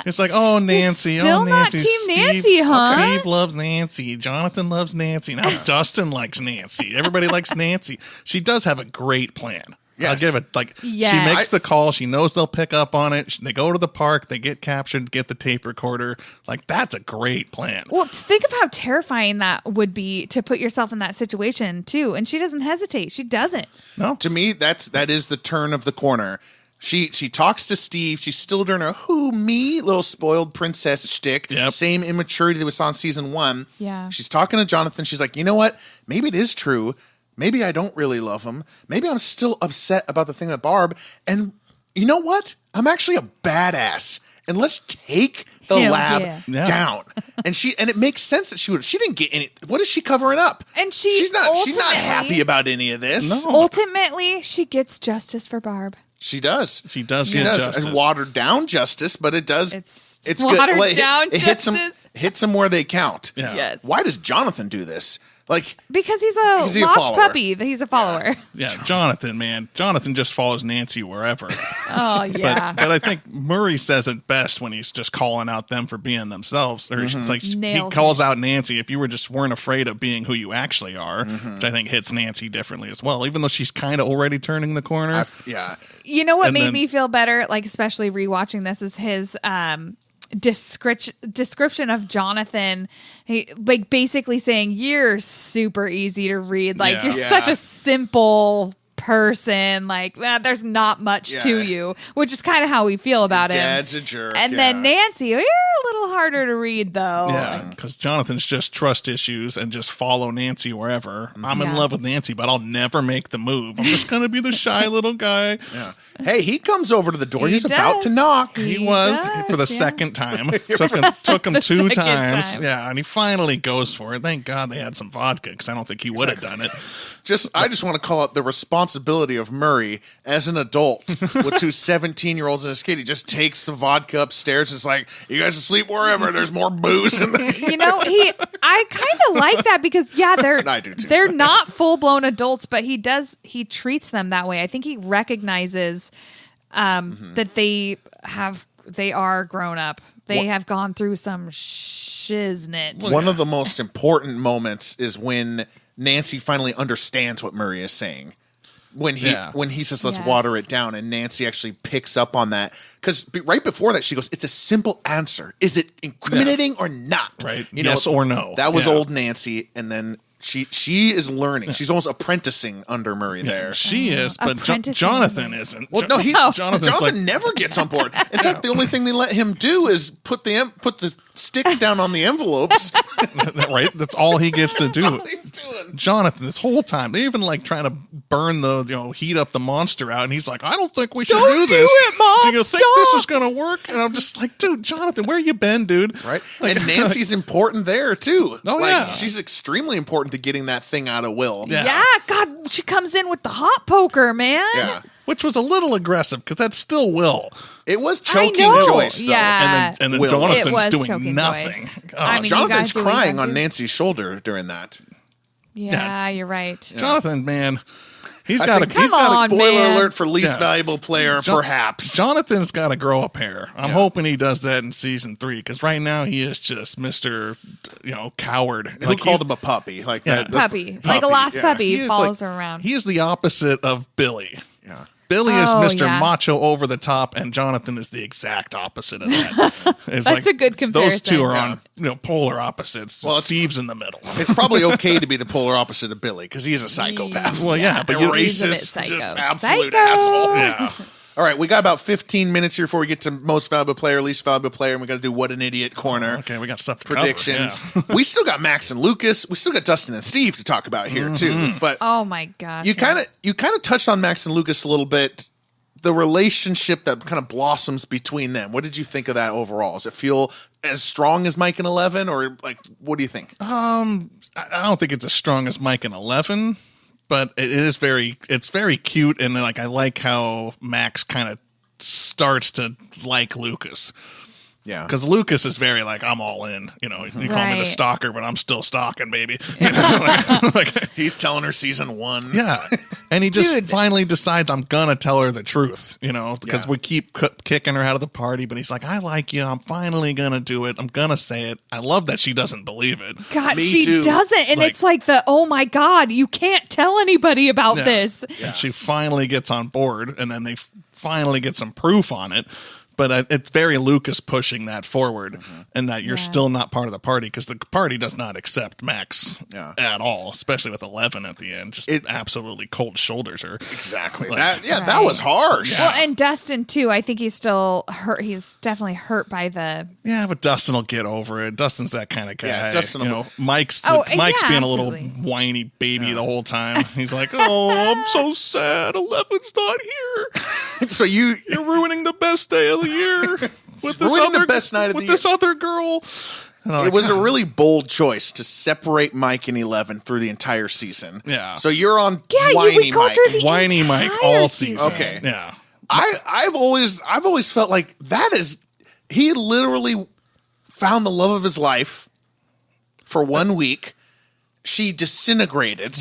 It's like, oh, Nancy. Still oh, not Nancy. Team Nancy, huh? Steve loves Nancy. Jonathan loves Nancy. Now Dustin likes Nancy. Everybody likes Nancy. She does have a great plan. Yes. I'll give it, like, Yes. she makes the call. She knows they'll pick up on it. They go to the park. They get captured, get the tape recorder. Like, that's a great plan. Well, think of how terrifying that would be to put yourself in that situation, too. And she doesn't hesitate. She doesn't. No. To me, that is the turn of the corner. She talks to Steve. She's still doing her who me little spoiled princess shtick. Yep. Same immaturity that we saw in season 1. Yeah. She's talking to Jonathan. She's like, you know what? Maybe it is true. Maybe I don't really love him. Maybe I'm still upset about the thing with Barb. And you know what? I'm actually a badass. And let's take the Hell lab yeah. down. And it makes sense that she didn't get any. What is she covering up? And she's not ultimately- happy about any of this. No. Ultimately, she gets justice for Barb. She does. She does get justice. And watered down justice, but it does. It's good. watered Well, down it justice. hits them where they count. Yeah. Yes. Why does Jonathan do this? Like, Because he's a he a lost follower? puppy. He's a follower. Yeah, Jonathan, man. Jonathan just follows Nancy wherever. Oh, yeah. But I think Murray says it best when he's just calling out them for being themselves. Or it's like Nails he calls out Nancy. If you weren't afraid of being who you actually are, which I think hits Nancy differently as well, even though she's kind of already turning the corner. yeah. You know what And made then- me feel better, like especially rewatching this, is his description of Jonathan. He, like basically saying, "You're super easy to read. Like Yeah. you're Yeah. such a simple person. Like there's not much Yeah. to you," which is kind of how we feel about him. Dad's a jerk. And then Nancy, you're a little harder to read though. Yeah, because Jonathan's just trust issues and just follow Nancy wherever. I'm in Yeah. love with Nancy, but I'll never make the move. I'm just going to be the shy little guy. Yeah. Hey, he comes over to the door. He He's about does. to knock. He was does, for the yeah. second time. Took him 2 second times. time. Yeah, and he finally goes for it. Thank God they had some vodka because I don't think he would have done it. I just want to call out the responsibility of Murray as an adult with 2 17-year-olds and his kid. He just takes the vodka upstairs. It's like, you guys can sleep wherever. There's more booze in the. You know, I kind of like that because I do too. they're not full blown adults, but he treats them that way. I think he recognizes that they are grown up. They have gone through some shiznit. One of the most important moments is when Nancy finally understands what Murray is saying. When he says, let's Yes. water it down, and Nancy actually picks up on that. Because right before that, she goes, it's a simple answer. Is it incriminating or not? Right. You Yes or no. That was Yeah. old Nancy, and then she is learning. She's almost apprenticing under Murray there. She is, but Apprenticing. Jonathan isn't. Well, no, Jonathan's Jonathan like, never gets on board. In fact, the only thing they let him do is put the sticks down on the envelopes. right? That's all he gets to do. He's doing. Jonathan, this whole time, they even like trying to burn heat up the monster out. And he's like, I don't think we should Don't do this. it, Mom. Do you think this is going to work? And I'm just like, dude, Jonathan, where you been, dude? Right. And Nancy's important there too. Oh, yeah. She's extremely important to getting that thing out of Will. Yeah. God, she comes in with the hot poker, man. Yeah. Which was a little aggressive because that's still Will. It was choking Joyce, though. Yeah. And then Will. Jonathan's doing nothing. I mean, Jonathan's you guys crying on Nancy's shoulder during that. Yeah, you're right. Jonathan, man. He's I got think a he's got a spoiler man. alert for least valuable player, perhaps. Jonathan's got to grow a pair. I'm hoping he does that in season 3 because right now he is just Mr. Coward. Who called him a puppy? Like that Puppy. Like a lost puppy He is follows her around. He is the opposite of Billy. Yeah. Billy is Mr. yeah. Macho over the top, and Jonathan is the exact opposite of that. It's That's a good comparison. Those two are on polar opposites. Well, Steve's in the middle. It's probably okay to be the polar opposite of Billy because he's a psychopath. Well, yeah, but you're He's a bit racist, psycho. just absolute Psycho. asshole. Yeah. All right, we got about 15 minutes here before we get to most valuable player, least valuable player, and we got to do what an idiot corner. Okay, we got stuff to predictions. cover. Yeah. We still got Max and Lucas. We still got Dustin and Steve to talk about here too. But Oh my gosh. you kind of touched on Max and Lucas a little bit. The relationship that kind of blossoms between them. What did you think of that overall? Does it feel as strong as Mike and 11, or like what do you think? I don't think it's as strong as Mike and 11, but it's very cute, and like I like how Max kind of starts to like Lucas. Yeah, because Lucas is very like, I'm all in. You call me the stalker, but I'm still stalking, baby. Like he's telling her season 1. Yeah, and he just finally decides I'm gonna tell her the truth. Because we keep kicking her out of the party, but he's like, I like you. I'm finally gonna do it. I'm gonna say it. I love that she doesn't believe it. God, Me she too. doesn't, and it's like oh my God, you can't tell anybody about this. Yeah. She finally gets on board, and then they finally get some proof on it. But it's very Lucas pushing that forward, and that you're still not part of the party because the party does not accept Max at all, especially with 11 at the end. Just absolutely cold shoulders her. Exactly. That was harsh. Well, and Dustin too. I think he's still hurt. He's definitely hurt by the. Yeah, but Dustin will get over it. Dustin's that kind of guy. Yeah, Dustin. Mike's being a little whiny baby the whole time. He's like, "Oh, I'm so sad. 11's not here. So you're ruining the best day of the year with this ruining the best night of the year. this other girl." It was a really bold choice to separate Mike and 11 through the entire season. Yeah. So you're on we go Mike. through the whiny Mike entire all season. season. Okay. Yeah. I've always felt like he literally found the love of his life for 1 week. She disintegrated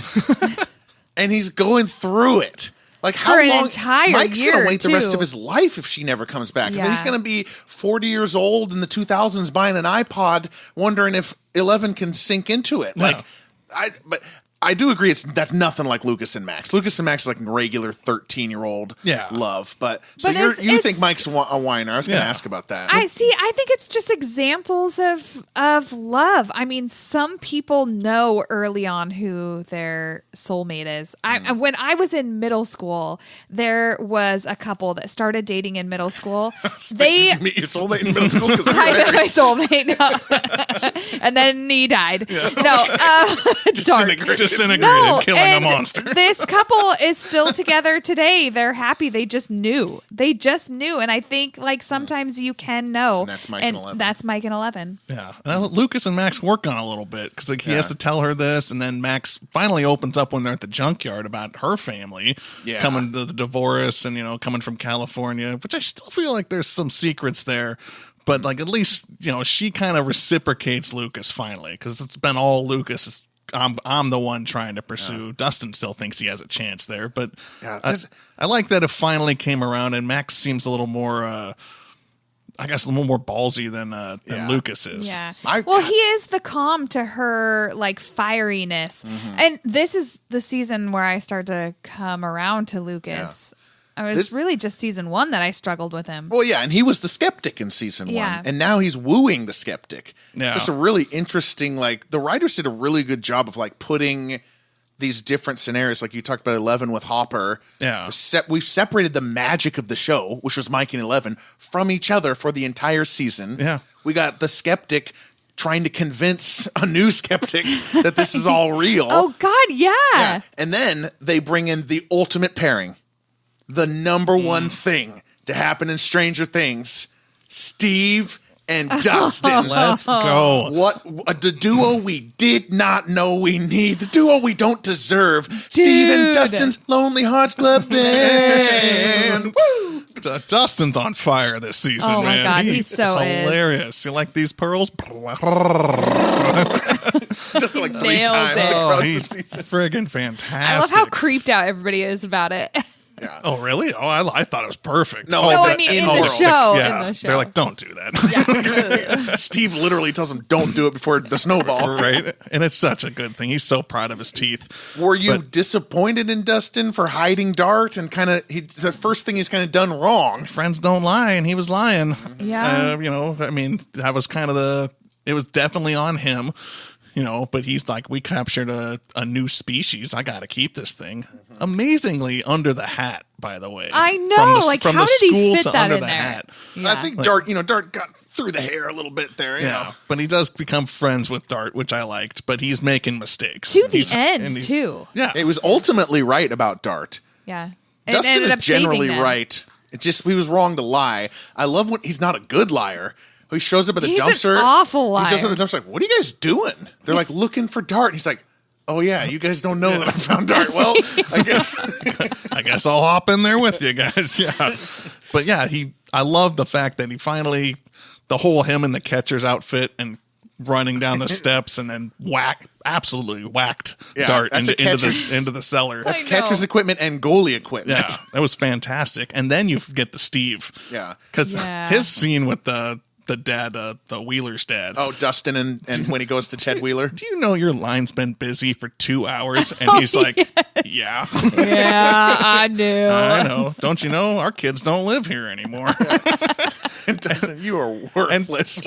and he's going through it. Like how For an long? entire Mike's year, gonna wait the rest too. of his life if she never comes back. Yeah. And he's gonna be 40 years old in the 2000s buying an iPod, wondering if 11 can sink into it. Yeah. But I do agree that's nothing like Lucas and Max. Lucas and Max is like regular 13-year-old love. But you think Mike's a whiner. I was going to ask about that. I think it's just examples of love. I mean, some people know early on who their soulmate is. When I was in middle school, there was a couple that started dating in middle school. Did you meet your soulmate in middle school? I met my soulmate, no. And then he died. Yeah. No, disintegrated, killing a monster. This couple is still together today. They're happy. They just knew. And I think like sometimes you can know. And that's Mike and 11. That's Mike and 11. Yeah. Lucas and Max work on it a little bit because he has to tell her this, and then Max finally opens up when they're at the junkyard about her family coming to the divorce and coming from California, which I still feel like there's some secrets there. But like at least she kind of reciprocates Lucas finally because it's been all Lucas. I'm the one trying to pursue. Dustin still thinks he has a chance there, but I like that it finally came around, and Max seems a little more, a little more ballsy than Lucas is. Yeah. He is the calm to her like fieriness, and this is the season where I start to come around to Lucas. It was really just season 1 that I struggled with him. Well, yeah, and he was the skeptic in season 1, and now he's wooing the skeptic. Yeah. It's a really interesting, like, the writers did a really good job of, like, putting these different scenarios, like you talked about 11 with Hopper. Yeah. We've separated the magic of the show, which was Mike and 11, from each other for the entire season. Yeah. We got the skeptic trying to convince a new skeptic that this is all real. Oh, God, yeah. And then they bring in the ultimate pairing. The number one thing to happen in Stranger Things. Steve and Dustin. Let's go. The duo we did not know we need. The duo we don't deserve. Steve and Dustin's Lonely Hearts Club Band. Woo! Dustin's on fire this season, man. Oh my God, he so hilarious. You like these pearls? Just like 3 Nails times it. across the He's season. friggin' fantastic. I love how creeped out everybody is about it. Yeah. Oh, really? Oh, I thought it was perfect. No, I mean, in the world. show. Yeah, In the show. they're like, don't do that. Steve literally tells him, don't do it before the snowball. Right? And it's such a good thing. He's so proud of his teeth. Were you disappointed in Dustin for hiding Dart and the first thing he's kind of done wrong? Friends don't lie, and he was lying. Yeah. I mean, that was kind of it was definitely on him. But he's like, we captured a new species. I got to keep this thing. Amazingly under the hat, by the way. I know. How did he fit that in there? Hat. Yeah. I think Dart got through the hair a little bit there. You know. But he does become friends with Dart, which I liked. But he's making mistakes. To the end, too. Yeah. He was ultimately right about Dart. Yeah. Dustin ended is up saving generally them. right. It just, he was wrong to lie. I love when he's not a good liar. He shows up at the He's dumpster. An awful liar. He shows up at the dumpster like, what are you guys doing? They're like looking for Dart. He's like, oh yeah, you guys don't know that I found Dart. Well, I guess I'll hop in there with you guys. Yeah. But yeah, I love the fact that he finally, him in the catcher's outfit and running down the steps and then absolutely whacked Dart into the cellar. That's catcher's equipment and goalie equipment. Yeah, that was fantastic. And then you get the Steve. Yeah. Because his scene with the dad, the Wheeler's dad. Oh, Dustin and when he goes to Ted Wheeler. Do you know your line's been busy for 2 hours? And he's like, yeah. Yeah, I do. I know. Don't you know? Our kids don't live here anymore. And Dustin, you are worthless.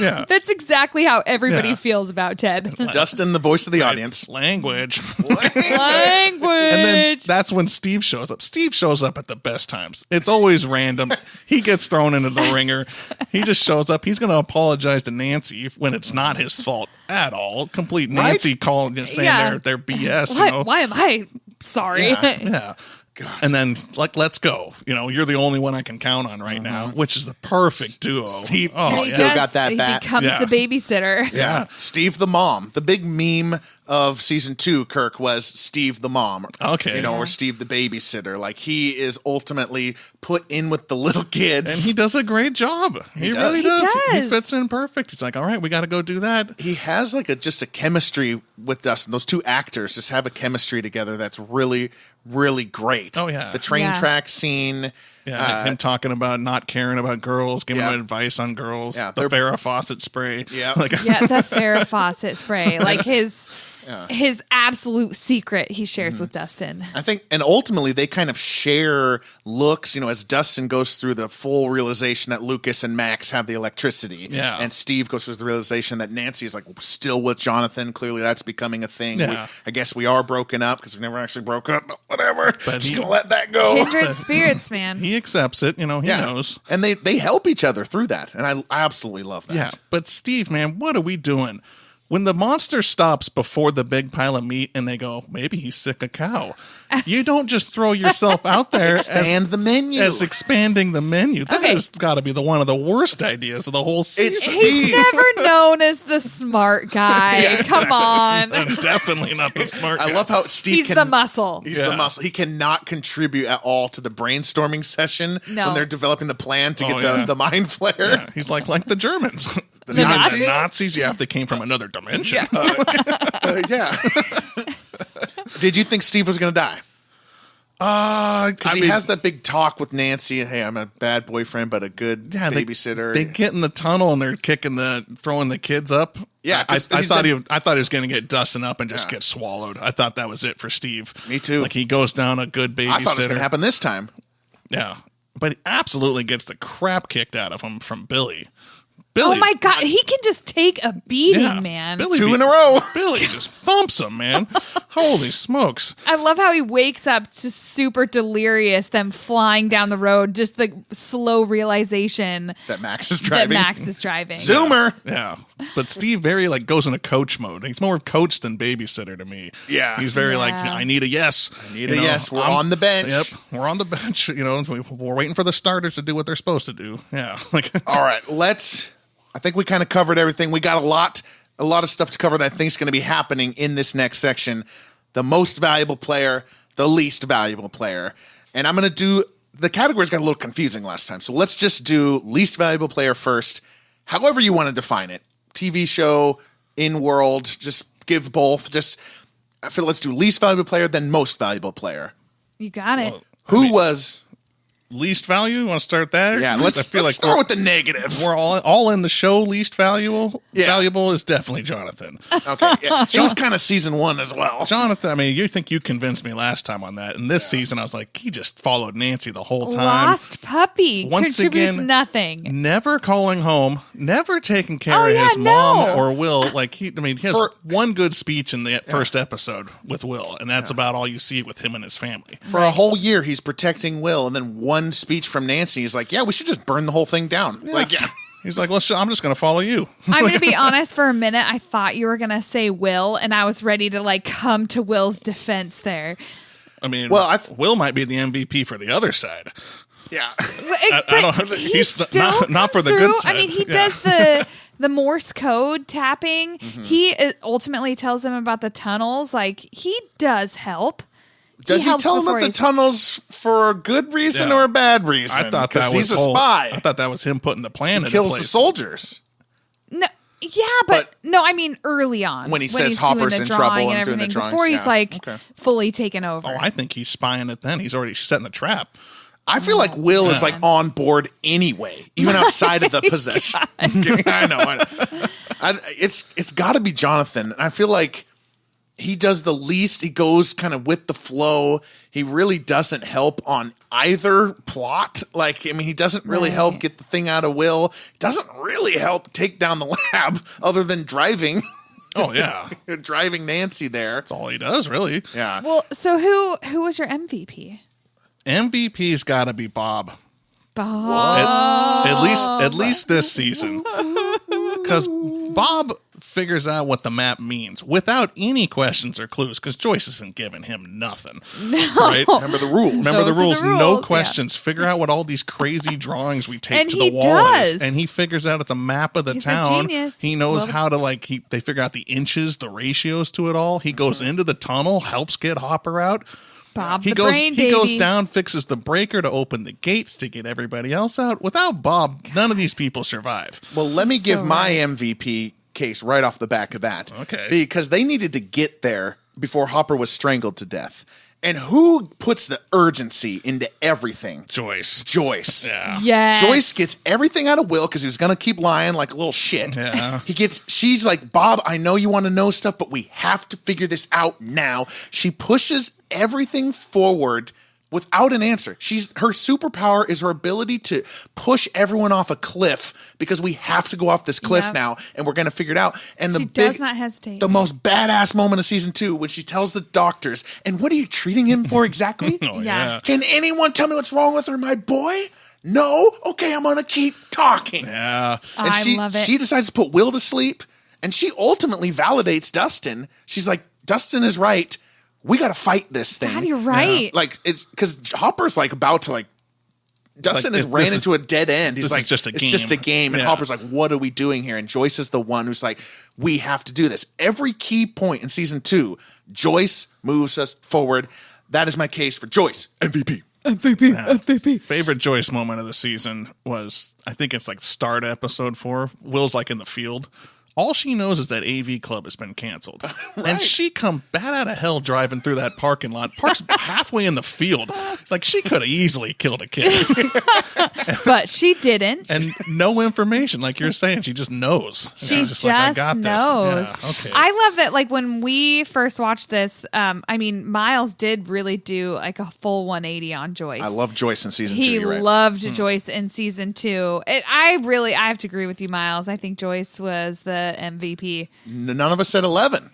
Yeah. That's exactly how everybody feels about Ted. Dustin, the voice of the audience. Language. Language. And then that's when Steve shows up. Steve shows up at the best times. It's always random. He gets thrown into the ringer. He just shows up. He's going to apologize to Nancy when it's not his fault at all. Complete Nancy calling and saying they're BS. Why am I sorry? Yeah. God. And then, let's go. You're the only one I can count on right now, which is the perfect duo. Steve still got that bat. He becomes the babysitter. Yeah. Steve the mom. The big meme of season 2, Kirk, was Steve the mom. Okay. Or Steve the babysitter. Like, he is ultimately put in with the little kids. And he does a great job. He really does. He fits in perfect. He's like, all right, we got to go do that. He has just a chemistry with Dustin. Those two actors just have a chemistry together that's really, really great. Oh, yeah. The train track scene. Yeah, him talking about not caring about girls, giving them advice on girls. Yeah, the Farrah Fawcett spray. Yeah. The Farrah Fawcett spray. Like his absolute secret he shares with Dustin. I think, and ultimately they kind of share looks, as Dustin goes through the full realization that Lucas and Max have the electricity. Yeah. And Steve goes through the realization that Nancy is still with Jonathan. Clearly that's becoming a thing. Yeah. I guess we are broken up because we never actually broke up, but whatever. But just going to let that go. Kindred spirits, man. He accepts it. He knows. And they help each other through that. And I absolutely love that. Yeah. But Steve, man, what are we doing? When the monster stops before the big pile of meat and they go, maybe he's sick of cow. You don't just throw yourself out there expand the menu. As expanding the menu. That has got to be one of the worst ideas of the whole season. He's never known as the smart guy. Come on. Definitely not the smart guy. I love how Steve He's the muscle. He's the muscle. He cannot contribute at all to the brainstorming session when they're developing the plan to get the Mind Flayer. Yeah. He's like the Germans. The Nazis? Yeah, if they came from another dimension. Yeah. Did you think Steve was going to die? Because he has that big talk with Nancy. Hey, I'm a bad boyfriend, but a good babysitter. They get in the tunnel and they're throwing the kids up. Yeah, I thought he was going to get Dustin up and just get swallowed. I thought that was it for Steve. Me too. Like he goes down a good babysitter. I thought it was going to happen this time. Yeah, but he absolutely gets the crap kicked out of him from Billy. Oh my God, he can just take a beating, man. Billy 2 in a row. Billy just thumps him, man. Holy smokes. I love how he wakes up to super delirious, them flying down the road, just the slow realization that Max is driving. Zoomer. Yeah. But Steve very goes into coach mode. He's more coach than babysitter to me. Yeah. He's very I need a yes. Yes. We're on the bench. Yep. We're on the bench. We're waiting for the starters to do what they're supposed to do. Yeah. All right. I think we kind of covered everything. We got a lot of stuff to cover that I think is going to be happening in this next section. The most valuable player, the least valuable player. And I'm going to do, the categories got a little confusing last time. So let's just do least valuable player first. However you want to define it. TV show, in-world, just give both. I feel let's do least valuable player, then most valuable player. You got it. Who was least value? You want to start there? Yeah, let's start with the negative. We're all in the show. Least valuable. Yeah. Valuable is definitely Jonathan. Okay, yeah. He was kind of season 1 as well. Jonathan, I mean, you think you convinced me last time on that, and this season I was like, he just followed Nancy the whole time. Lost puppy. Once contributes again, nothing. Never calling home. Never taking care of his mom or Will. He has one good speech in the first episode with Will, and that's about all you see with him and his family. For a whole year, he's protecting Will, and then one speech from Nancy is like, yeah, we should just burn the whole thing down. He's like, well, I'm just going to follow you. I'm going to be honest, for a minute, I thought you were going to say Will, and I was ready to come to Will's defense there. I mean, Will might be the MVP for the other side. Yeah. He's not for the good side. I mean, he does the Morse code tapping. Mm-hmm. He ultimately tells them about the tunnels. He does help. Does he tell him about the tunnels for a good reason or a bad reason? I thought that was he's a spy. I thought that was him putting the plan into place. Kills the soldiers. No, yeah, but no, I mean early on when he says Hopper's in trouble and doing the drawings before he's fully taken over. Oh, I think he's spying it. Then he's already setting the trap. I feel like Will is on board anyway, even outside of the possession. I know. It's got to be Jonathan. I feel like he does the least. He goes kind of with the flow. He really doesn't help on either plot. He doesn't really help get the thing out of Will. Doesn't really help take down the lab other than driving. Oh, yeah. Driving Nancy there. That's all he does, really. Yeah. Well, so who was your MVP? MVP's got to be Bob. Bob. At least this season. Because Bob figures out what the map means without any questions or clues, because Joyce isn't giving him nothing. No. Right? Remember the rules. Remember the rules. No questions. Yeah. Figure out what all these crazy drawings we take to the wall is. And he figures out it's a map of the town. He knows how to they figure out the inches, the ratios to it all. He goes into the tunnel, helps get Hopper out. Bob He goes down, fixes the breaker to open the gates to get everybody else out. Without Bob, none of these people survive. Well, let me give my MVP case right off the back of that. Okay. Because they needed to get there before Hopper was strangled to death. And who puts the urgency into everything? Joyce. Yeah. Yes. Joyce gets everything out of Will because he was going to keep lying like a little shit. Yeah. She's like, Bob, I know you want to know stuff, but we have to figure this out now. She pushes everything forward without an answer. Her superpower is her ability to push everyone off a cliff because we have to go off this cliff now, and we're going to figure it out. And she does not hesitate. The most badass moment of season 2 when she tells the doctors, and what are you treating him for exactly? Yeah. Can anyone tell me what's wrong with her, my boy? No? Okay, I'm going to keep talking. Yeah. And I love it. She decides to put Will to sleep, and she ultimately validates Dustin. She's like, Dustin is right. We got to fight this thing. God, you're right. Yeah. It's because Hopper's about to Dustin has ran into a dead end. He's like, it's just a game. It's just a game. And Hopper's like, what are we doing here? And Joyce is the one who's like, we have to do this. Every key point in season 2, Joyce moves us forward. That is my case for Joyce. MVP. MVP. Favorite Joyce moment of the season was, I think it's start episode 4. Will's in the field. All she knows is that AV Club has been canceled. Right. And she come bat out of hell driving through that parking lot, parks halfway in the field. She could have easily killed a kid. But she didn't. And no information, like you're saying. She just knows. She just I got knows. This. Yeah, okay. I love that, when we first watched this, Miles did really do a full 180 on Joyce. I love Joyce in season 2. He loved Joyce in season 2. I have to agree with you, Miles. I think Joyce was the MVP. None of us said 11.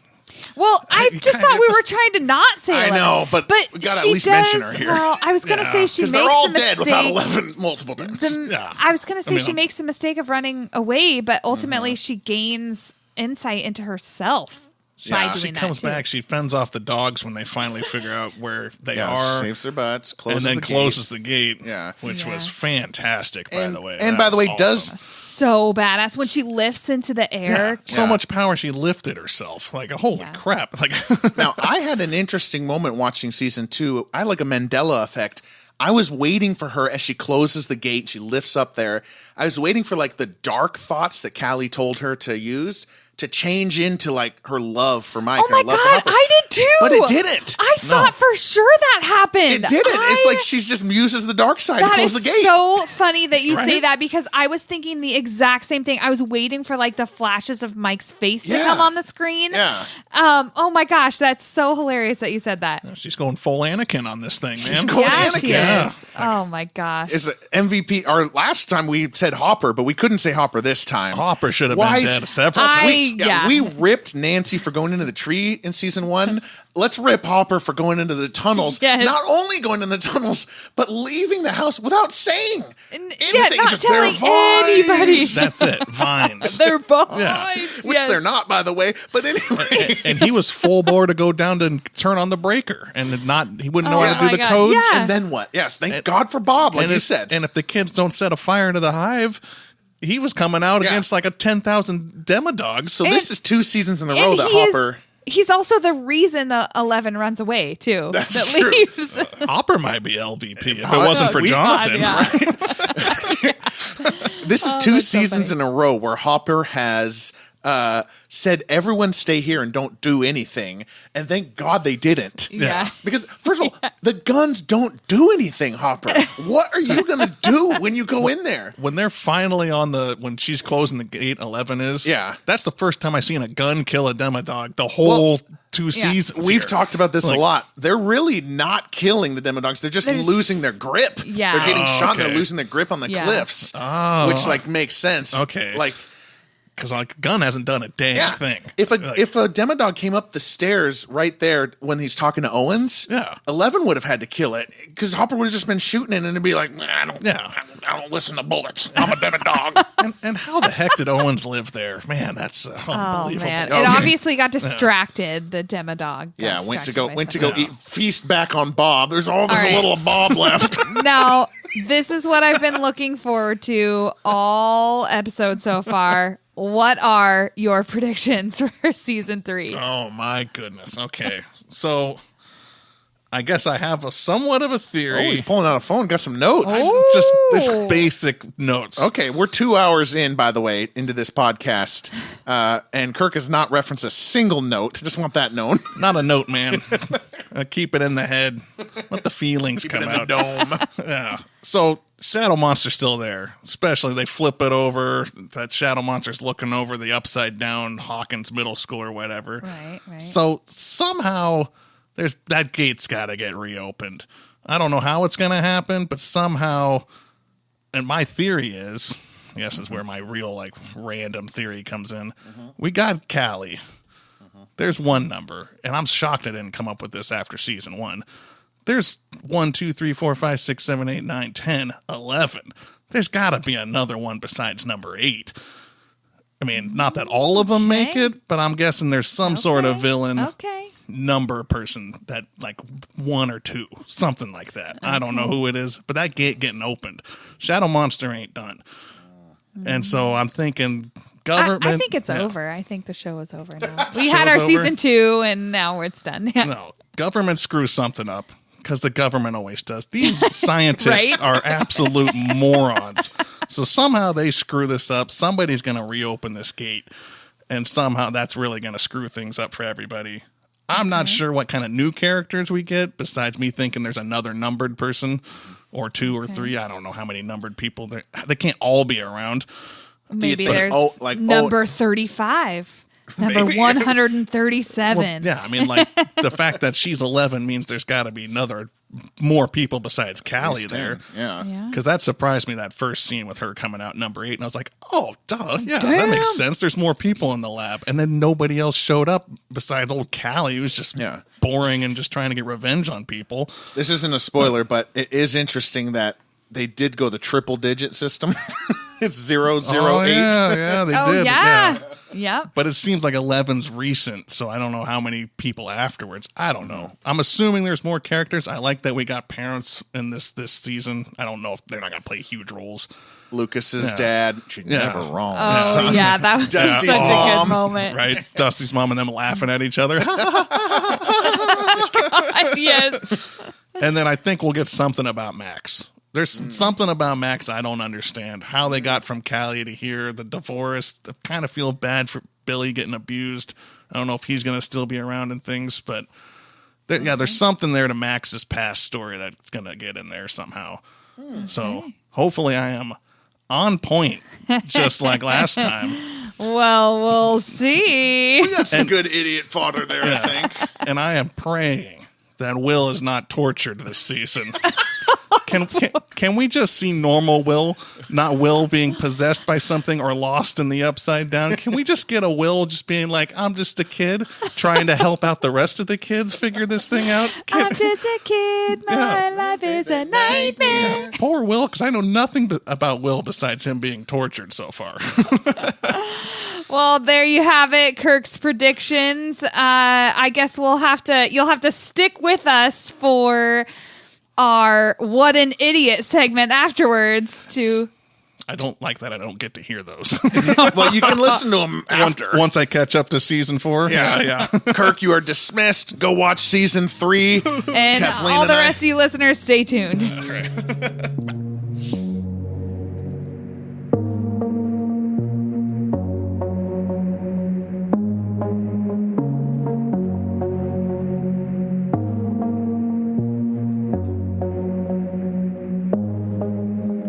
Well, I just thought we were trying to not say 11. I know, but we got to at least mention her here. Well, I was going to say she makes they're all the dead mistake. without 11 multiple deaths. I was going to say she makes the mistake of running away, but ultimately she gains insight into herself. By doing she comes back. She fends off the dogs when they finally figure out where they are. Saves their butts, closes and then the closes the gate. Yeah, which was fantastic, by the way. And by the way, awesome. So badass when she lifts into the air. So much power. She lifted herself. Like holy crap! Like now, I had an interesting moment watching season 2. I had like a Mandela effect. I was waiting for her as she closes the gate. She lifts up there. I was waiting for like the dark thoughts that Callie told her to use to change into like her love for Mike. Oh my God, I did too. But it didn't. I thought for sure that happened. It didn't. It's like she's just uses the dark side to close the gate. So funny that you say that because I was thinking the exact same thing. I was waiting for like the flashes of Mike's face to come on the screen. Yeah. Oh my gosh, that's so hilarious that you said that. She's going full Anakin on this thing, man. She's going Anakin. She is. Oh my gosh. Is MVP? Our last time we said Hopper, but we couldn't say Hopper this time. Hopper should have been dead several times. We ripped Nancy for going into the tree in season 1. Let's rip Hopper for going into the tunnels. Yes. Not only going in the tunnels, but leaving the house without saying anything. Not just telling anybody. That's it. Vines. They're vines. Which they're not, by the way. But anyway. And he was full bore to go down to turn on the breaker and he wouldn't know how to do the codes. Yeah. And then what? Yes. Thank God for Bob, like you said. And if the kids don't set a fire into the hive, he was coming out against like a 10,000 demodogs. So this is 2 seasons in a row that Hopper... He's also the reason the 11 runs away, too. That's that true. Leaves. Hopper might be LVP if it wasn't for Jonathan. This is 2 seasons in a row where Hopper has said, everyone stay here and don't do anything. And thank God they didn't. Yeah. Because, first of all, the guns don't do anything, Hopper. What are you going to do when you go in there? When they're finally when she's closing the gate, 11 is. Yeah. That's the first time I've seen a gun kill a demodog the whole 2 seasons. We've talked about this a lot. They're really not killing the demodogs. They're just losing their grip. Yeah. They're getting shot and they're losing their grip on the cliffs. Oh. Which, like, makes sense. Okay. Like... Because like gun hasn't done a damn thing. If a demodog came up the stairs right there when he's talking to Owens, 11 would have had to kill it because Hopper would have just been shooting it and it'd be like, I don't listen to bullets. I'm a demodog. and how the heck did Owens live there? Man, that's unbelievable. Man. It obviously got distracted. The demodog. Yeah, went to go eat feast back on Bob. There's a little of Bob left. Now, this is what I've been looking forward to all episodes so far. What are your predictions for season 3? Oh my goodness. Okay. So I guess I have a somewhat of a theory. Oh, he's pulling out a phone. Got some notes. Just this basic notes. Okay, we're 2 hours in, by the way, into this podcast. And Kirk has not referenced a single note. Just want that known. Not a note, man. Keep it in the head. Let the feelings Keep come it in out. the dome. Yeah. So Shadow Monster's still there. Especially they flip it over. That Shadow Monster's looking over the upside down Hawkins Middle School or whatever. Right. So somehow that gate's got to get reopened. I don't know how it's going to happen, but somehow, and my theory is, I guess is where my real like random theory comes in. We got Callie. There's one number, and I'm shocked I didn't come up with this after season 1. There's 1, 2, 3, 4, 5, 6, 7, 8, 9, 10, 11. There's got to be another one besides number 8. I mean, not that all of them make it, but I'm guessing there's some sort of villain number person that like 1 or 2, something like that. I don't know who it is, but that gate getting opened. Shadow Monster ain't done. And so I'm thinking... I think it's over. I think the show is over now. We had our season 2, and now it's done. Yeah. No, government screws something up because the government always does. These scientists are absolute morons. So somehow they screw this up. Somebody's going to reopen this gate, and somehow that's really going to screw things up for everybody. I'm not sure what kind of new characters we get besides me thinking there's another numbered person or 2 or 3. I don't know how many numbered people there. They can't all be around. Maybe there's number 35, number 137. Well, yeah, I mean, like the fact that she's 11 means there's got to be another more people besides Callie there. Yeah. Because that surprised me, that first scene with her coming out number 8. And I was like, oh, duh. Yeah, Damn. that makes sense. There's more people in the lab. And then nobody else showed up besides old Callie, who was just boring and just trying to get revenge on people. This isn't a spoiler, but it is interesting that they did go the triple digit system. It's 008. Yeah, they did. Yeah. Yep. But it seems like 11's recent, so I don't know how many people afterwards. I don't know. I'm assuming there's more characters. I like that we got parents in this season. I don't know if they're not going to play huge roles. Lucas's dad. She's never wrong. Oh, yeah. That was Dusty's such a mom. good moment. Right? Dusty's mom and them laughing at each other. Yes. And then I think we'll get something about Max. There's something about Max I don't understand. How they got from Callie to here, the divorce. I kind of feel bad for Billy getting abused. I don't know if he's going to still be around and things, but there's something there to Max's past story that's going to get in there somehow. So hopefully I am on point, just like last time. Well, we'll see. We got some good idiot fodder there, I think. And I am praying that Will is not tortured this season. Can we just see normal Will, not Will being possessed by something or lost in the upside down? Can we just get a Will just being like, I'm just a kid trying to help out the rest of the kids figure this thing out? I'm just a kid. My life is a nightmare. Yeah, poor Will, because I know nothing about Will besides him being tortured so far. Well, there you have it, Kirk's predictions. I guess you'll have to stick with us for our What an Idiot segment afterwards to... I don't like that I don't get to hear those. Well, you can listen to them after. Once I catch up to season 4. Yeah. Kirk, you are dismissed. Go watch season 3. And Kathleen all and the I. rest of you listeners, stay tuned. All right.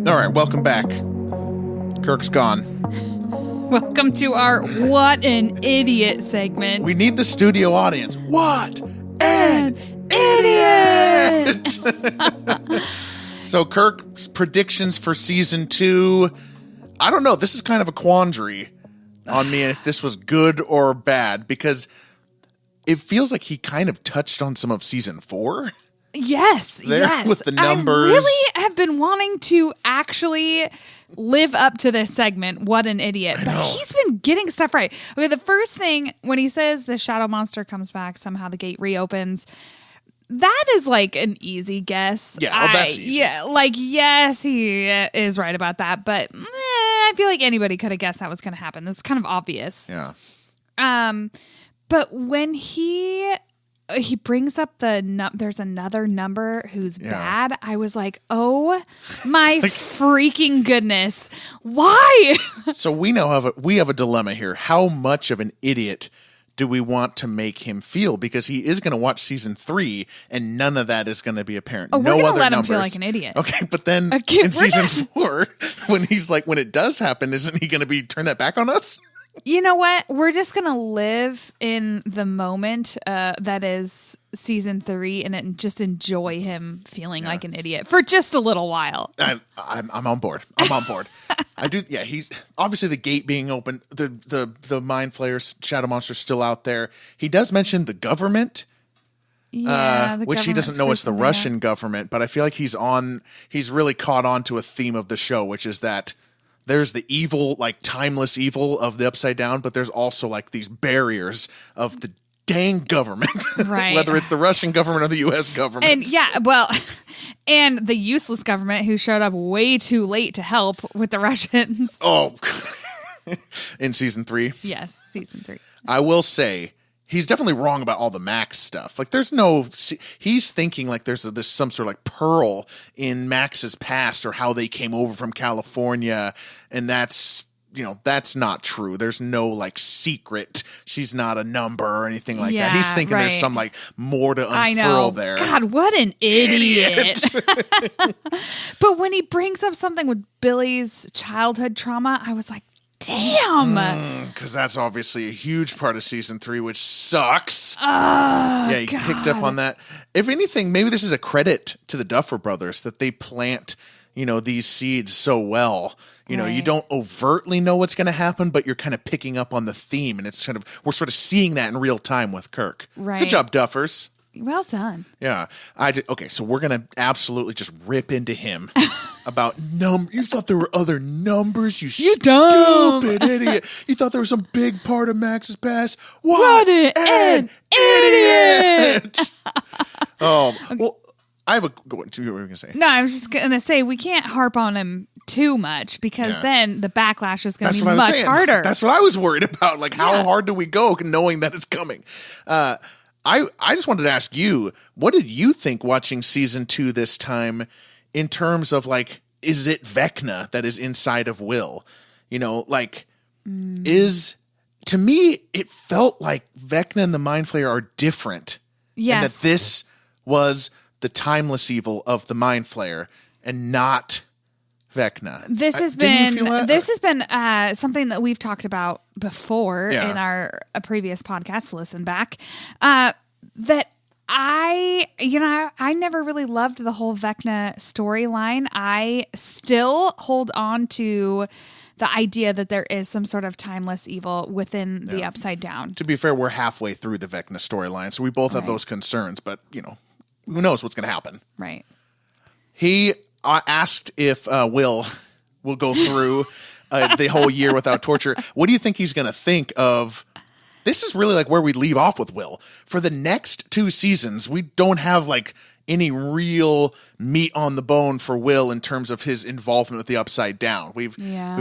All right, welcome back. Kirk's gone. Welcome to our What an Idiot segment. We need the studio audience. What an idiot! So Kirk's predictions for season 2. I don't know. This is kind of a quandary on me if this was good or bad, because it feels like he kind of touched on some of season 4. Yes, There yes. with the numbers. I really have been wanting to actually live up to this segment, What an Idiot. But he's been getting stuff right. Okay, the first thing, when he says the shadow monster comes back, somehow the gate reopens, that is like an easy guess. Yeah, that's easy. Yeah, yes, he is right about that. But I feel like anybody could have guessed that was going to happen. This is kind of obvious. Yeah. But when he brings up there's another number who's bad. I was like, oh my freaking goodness. Why? So we have a dilemma here. How much of an idiot do we want to make him feel? Because he is going to watch season 3 and none of that is going to be apparent. Oh, we're no gonna other let numbers. him feel like an idiot. Okay, but then in season 4, when it does happen, isn't he going to turn that back on us? You know what? We're just going to live in the moment that is season 3 and just enjoy him feeling like an idiot for just a little while. I'm on board. I'm on board. I do. Yeah, he's obviously the gate being open. The Mind Flayer shadow monster's still out there. He does mention the government. Yeah, which he doesn't know it's the Russian government, but I feel like he's really caught on to a theme of the show, which is that there's the evil, like timeless evil of the Upside Down, but there's also like these barriers of the dang government, right? Whether it's the Russian government or the U.S. government. And and the useless government who showed up way too late to help with the Russians. Oh, in season 3? Yes, season 3. I will say, he's definitely wrong about all the Max stuff. Like, he's thinking like there's some sort of like pearl in Max's past or how they came over from California. And that's not true. There's no like secret. She's not a number or anything like that. He's thinking there's some like more to unfurl there. God, what an idiot. But when he brings up something with Billy's childhood trauma, I was like, Damn. Because that's obviously a huge part of season 3, which sucks. Oh, yeah, you picked up on that. If anything, maybe this is a credit to the Duffer Brothers that they plant, these seeds so well. You don't overtly know what's going to happen, but you're kind of picking up on the theme, and we're sort of seeing that in real time with Kirk. Right. Good job, Duffers. Well done. Yeah. Okay, so we're going to absolutely just rip into him about You thought there were other numbers, you stupid idiot. You thought there was some big part of Max's past. What an idiot. Oh, well, I have what were you going to say? No, I was just going to say we can't harp on him too much because then the backlash is going to be much harder. That's what I was worried about. Like, how hard do we go knowing that it's coming? I just wanted to ask you, what did you think watching season 2 this time in terms of is it Vecna that is inside of Will? To me, it felt like Vecna and the Mind Flayer are different. Yes. And that this was the timeless evil of the Mind Flayer and not Vecna. This has been something that we've talked about before in our previous podcast. Listen back. That I never really loved the whole Vecna storyline. I still hold on to the idea that there is some sort of timeless evil within the Upside Down. To be fair, we're halfway through the Vecna storyline, so we both have those concerns, but, who knows what's going to happen. Right. He asked if Will go through the whole year without torture. What do you think he's going to think of? This is really where we leave off with Will. For the next 2 seasons, we don't have any real meat on the bone for Will in terms of his involvement with the Upside Down. We've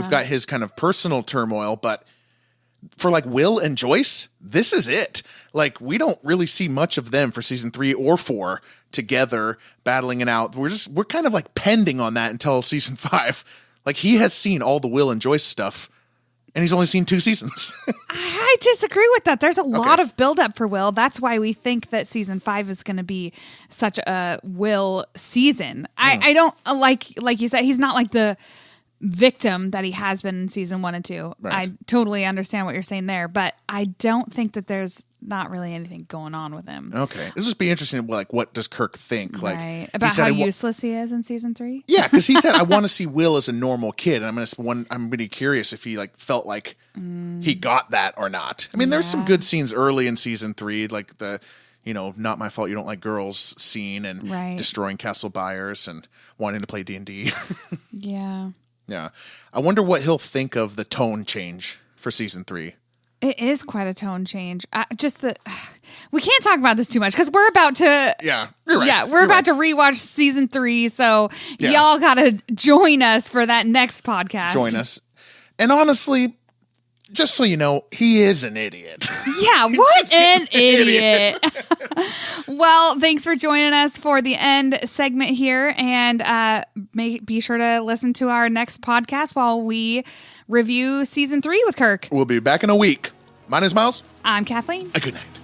got his kind of personal turmoil, but for Will and Joyce, this is it. We don't really see much of them for season 3 or 4 together battling it out. We're kind of pending on that until season 5. He has seen all the Will and Joyce stuff, and he's only seen 2 seasons. I disagree with that. There's a lot of buildup for Will. That's why we think that season 5 is going to be such a Will season. I don't like you said, he's not the victim that he has been in season 1 and 2. Right. I totally understand what you're saying there, but I don't think that there's not really anything going on with him. Okay. It'll just be interesting. What does Kirk think? About how useless he is in season 3? Yeah, because he said, I want to see Will as a normal kid. And I'm really curious if he felt like he got that or not. I mean, there's some good scenes early in season 3, the not my fault you don't like girls scene and destroying Castle Byers and wanting to play D&D. Yeah. Yeah. I wonder what he'll think of the tone change for season 3. It is quite a tone change. We can't talk about this too much because we're about to. Yeah, you're right. Yeah, we're about to rewatch season 3, so y'all gotta join us for that next podcast. Join us, and honestly, just so you know, he is an idiot. Yeah, what an idiot. Well, thanks for joining us for the end segment here, and be sure to listen to our next podcast while we review season 3 with Kirk. We'll be back in a week. My name is Miles. I'm Kathleen. A good night.